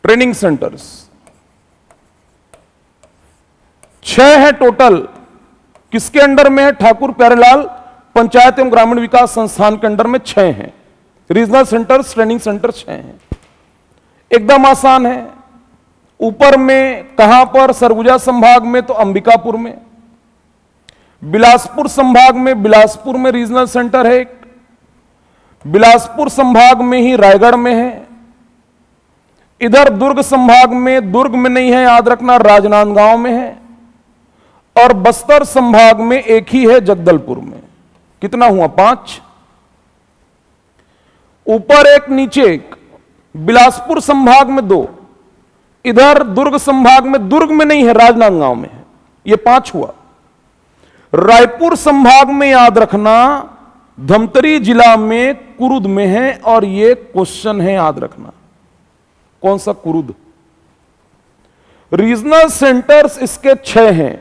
ट्रेनिंग सेंटर्स 6 है टोटल। किसके अंडर में है? ठाकुर प्यारेलाल पंचायत एवं ग्रामीण विकास संस्थान के अंडर में 6 हैं। रीजनल सेंटर्स, ट्रेनिंग सेंटर 6 हैं। एकदम आसान है। ऊपर में कहां पर? सरगुजा संभाग में तो अंबिकापुर में, बिलासपुर संभाग में, बिलासपुर में रीजनल सेंटर है एक, बिलासपुर संभाग में ही रायगढ़ में है। इधर दुर्ग संभाग में, दुर्ग में नहीं है, याद रखना, राजनांदगांव में है। और बस्तर संभाग में एक ही है, जगदलपुर में। कितना हुआ? 5। ऊपर एक, नीचे एक। बिलासपुर संभाग में 2, इधर दुर्ग संभाग में, दुर्ग में नहीं है, राजनांदगांव में है। ये 5 हुआ। रायपुर संभाग में याद रखना, धमतरी जिला में, कुरुद में है। और ये क्वेश्चन है, याद रखना, कौन सा? कुरुद। रीजनल सेंटर्स इसके 6 हैं,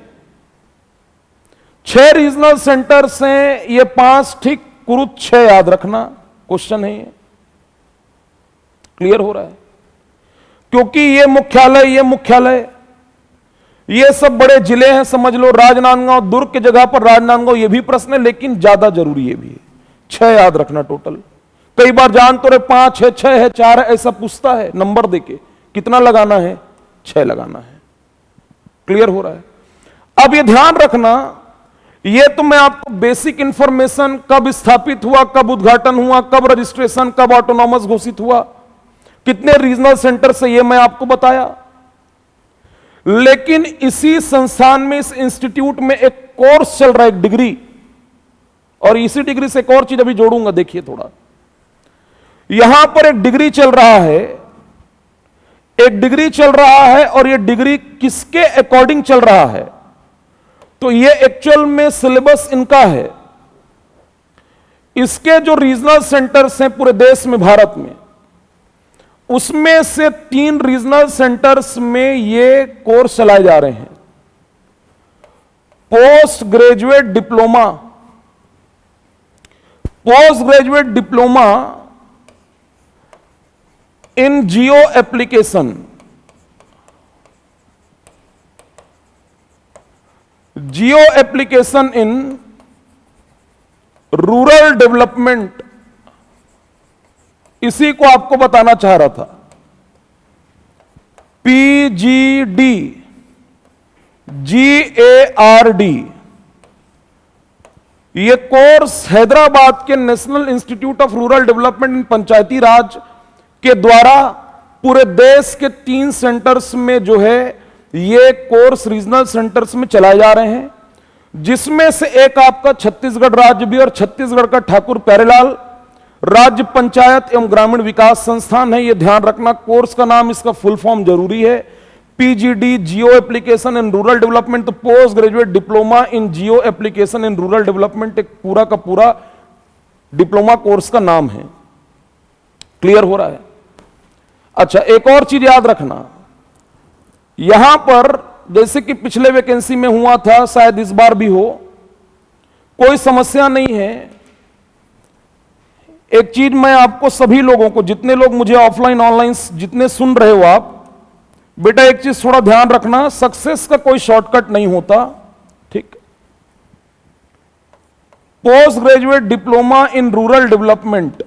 6 रीजनल सेंटर्स हैं, ये 5 ठीक कुरुत 6 याद रखना क्वेश्चन है ये। क्लियर हो रहा है? क्योंकि ये मुख्यालय ये सब बड़े जिले हैं, समझ लो राजनांदगांव, दुर्ग की जगह पर राजनांदगांव, ये भी प्रश्न है, लेकिन ज्यादा जरूरी ये भी है। 6 याद रखना टोटल। कई बार जान तो रहे 5 है, 6 है, 4 है, ऐसा पूछता है नंबर देके, कितना लगाना है? 6 लगाना है। क्लियर हो रहा है? अब ये ध्यान रखना, ये तो मैं आपको बेसिक इंफॉर्मेशन, कब स्थापित हुआ, कब उद्घाटन हुआ, कब रजिस्ट्रेशन, कब ऑटोनॉमस घोषित हुआ, कितने रीजनल सेंटर से, ये मैं आपको बताया। लेकिन इसी संस्थान में, इस इंस्टीट्यूट में एक कोर्स चल रहा है, एक डिग्री, और इसी डिग्री से एक और चीज अभी जोड़ूंगा, देखिए थोड़ा। यहां पर एक डिग्री चल रहा है, एक डिग्री चल रहा है, और यह डिग्री किसके अकॉर्डिंग चल रहा है? तो यह एक्चुअल में सिलेबस इनका है। इसके जो रीजनल सेंटर्स हैं पूरे देश में, भारत में, उसमें से 3 रीजनल सेंटर्स में ये कोर्स चलाए जा रहे हैं। Post graduate diploma, post graduate diploma in geo application, Jio application in rural development, इसी को आपको बताना चाह रहा था। PGD, GARD, यह कोर्स हैदराबाद के national institute of rural development in Panchayati Raj के द्वारा पूरे देश के 3 सेंटर्स में जो है ये कोर्स रीजनल सेंटर्स में चलाए जा रहे हैं, जिसमें से एक आपका छत्तीसगढ़ राज्य भी, और छत्तीसगढ़ का ठाकुर प्यारेलाल राज्य पंचायत एवं ग्रामीण विकास संस्थान है। यह ध्यान रखना, कोर्स का नाम, इसका फुल फॉर्म जरूरी है, PGD geo application in rural development, तो post graduate diploma in geo application in rural development एक पूरा का पूरा डिप्लोमा कोर्स का नाम है। क्लियर हो रहा है? अच्छा, एक और चीज याद रखना, यहां पर जैसे कि पिछले वैकेंसी में हुआ था, शायद इस बार भी हो, कोई समस्या नहीं है। एक चीज मैं आपको सभी लोगों को, जितने लोग मुझे ऑफलाइन ऑनलाइन जितने सुन रहे हो आप, बेटा एक चीज थोड़ा ध्यान रखना, सक्सेस का कोई शॉर्टकट नहीं होता, ठीक? पोस्ट ग्रेजुएट डिप्लोमा इन रूरल डेवलपमेंट,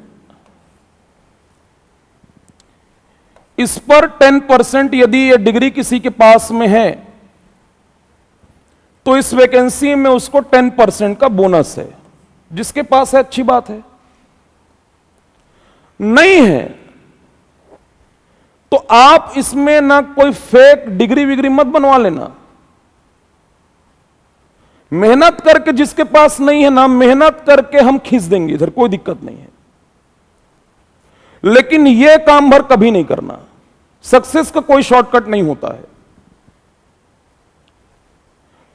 इस पर 10% यदि ये डिग्री किसी के पास में है तो इस वैकेंसी में उसको 10% का बोनस है। जिसके पास है अच्छी बात है, नहीं है तो आप इसमें ना कोई फेक डिग्री विग्री मत बनवा लेना। मेहनत करके, जिसके पास नहीं है ना, मेहनत करके हम खींच देंगे इधर, कोई दिक्कत नहीं है, लेकिन यह काम भर कभी नहीं करना। सक्सेस का कोई शॉर्टकट नहीं होता है।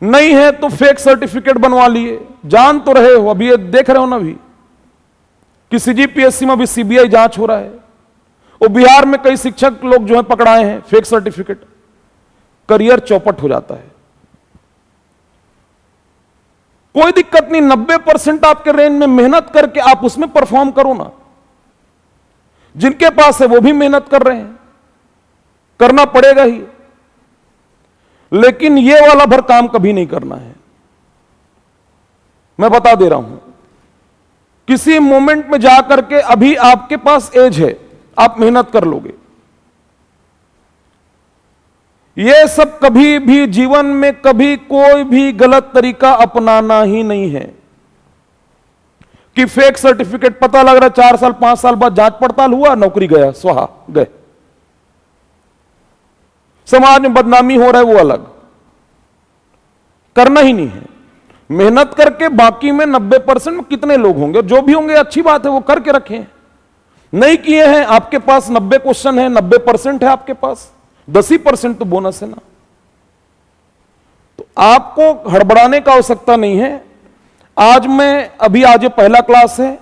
नहीं है तो फेक सर्टिफिकेट बनवा लिए, जान तो रहे हो, अभी ये देख रहे हो ना अभी कि CGPSC में अभी CBI जांच हो रहा है, और बिहार में कई शिक्षक लोग जो है पकड़ाए हैं फेक सर्टिफिकेट, करियर चौपट हो जाता है। कोई दिक्कत नहीं, 90% आपके रेंज में मेहनत करके आप उसमें परफॉर्म करो ना। जिनके पास है वो भी मेहनत कर रहे हैं, करना पड़ेगा ही, लेकिन ये वाला भर काम कभी नहीं करना है। मैं बता दे रहा हूं, किसी मोमेंट में जाकर के, अभी आपके पास एज है, आप मेहनत कर लोगे। ये सब कभी भी जीवन में कभी कोई भी गलत तरीका अपनाना ही नहीं है कि फेक सर्टिफिकेट, पता लग रहा है 4 साल 5 साल बाद जांच पड़ताल हुआ, नौकरी गया, स्वाहा गए, समाज में बदनामी हो रहा है, वो अलग। करना ही नहीं है, मेहनत करके बाकी में 90% में कितने लोग होंगे, जो भी होंगे अच्छी बात है, वो करके रखें। नहीं किए हैं, आपके पास 90 क्वेश्चन है, 90% है आपके पास, 10% तो बोनस है ना। तो आपको हड़बड़ाने का आवश्यकता नहीं है। आज ये पहला क्लास है,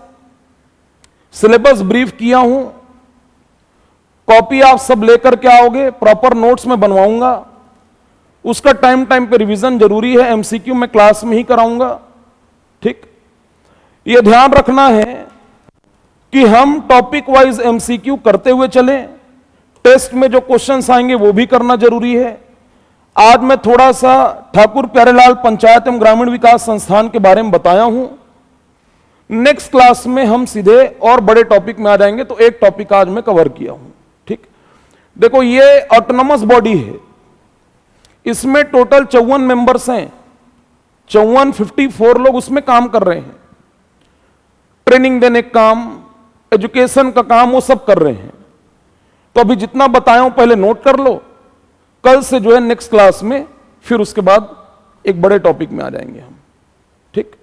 सिलेबस ब्रीफ किया हूं, कॉपी आप सब लेकर के आओगे, प्रॉपर नोट्स में बनवाऊंगा, उसका टाइम टाइम पे रिवीजन जरूरी है। एमसीक्यू मैं क्लास में ही कराऊंगा। ठीक, यह ध्यान रखना है कि हम टॉपिक वाइज एमसीक्यू करते हुए चलें। टेस्ट में जो क्वेश्चंस आएंगे वो भी करना जरूरी है। आज मैं थोड़ा सा ठाकुर प्यारेलाल पंचायत एवं ग्रामीण विकास संस्थान के बारे में बताया हूं। नेक्स्ट क्लास में हम सीधे और बड़े टॉपिक में आ जाएंगे, तो एक टॉपिक आज मैं कवर किया हूं। ठीक, देखो ये ऑटोनोमस बॉडी है, इसमें टोटल 54 मेंबर्स हैं। 54 लोग उसमें काम कर रहे हैं। ट्रेनिंग देने का काम, एजुकेशन का काम, वो सब कर रहे हैं। तो अभी जितना बताया हूं पहले नोट कर लो। कल से जो है नेक्स्ट क्लास में फिर उसके बाद एक बड़े टॉपिक में आ जाएंगे हम। ठीक।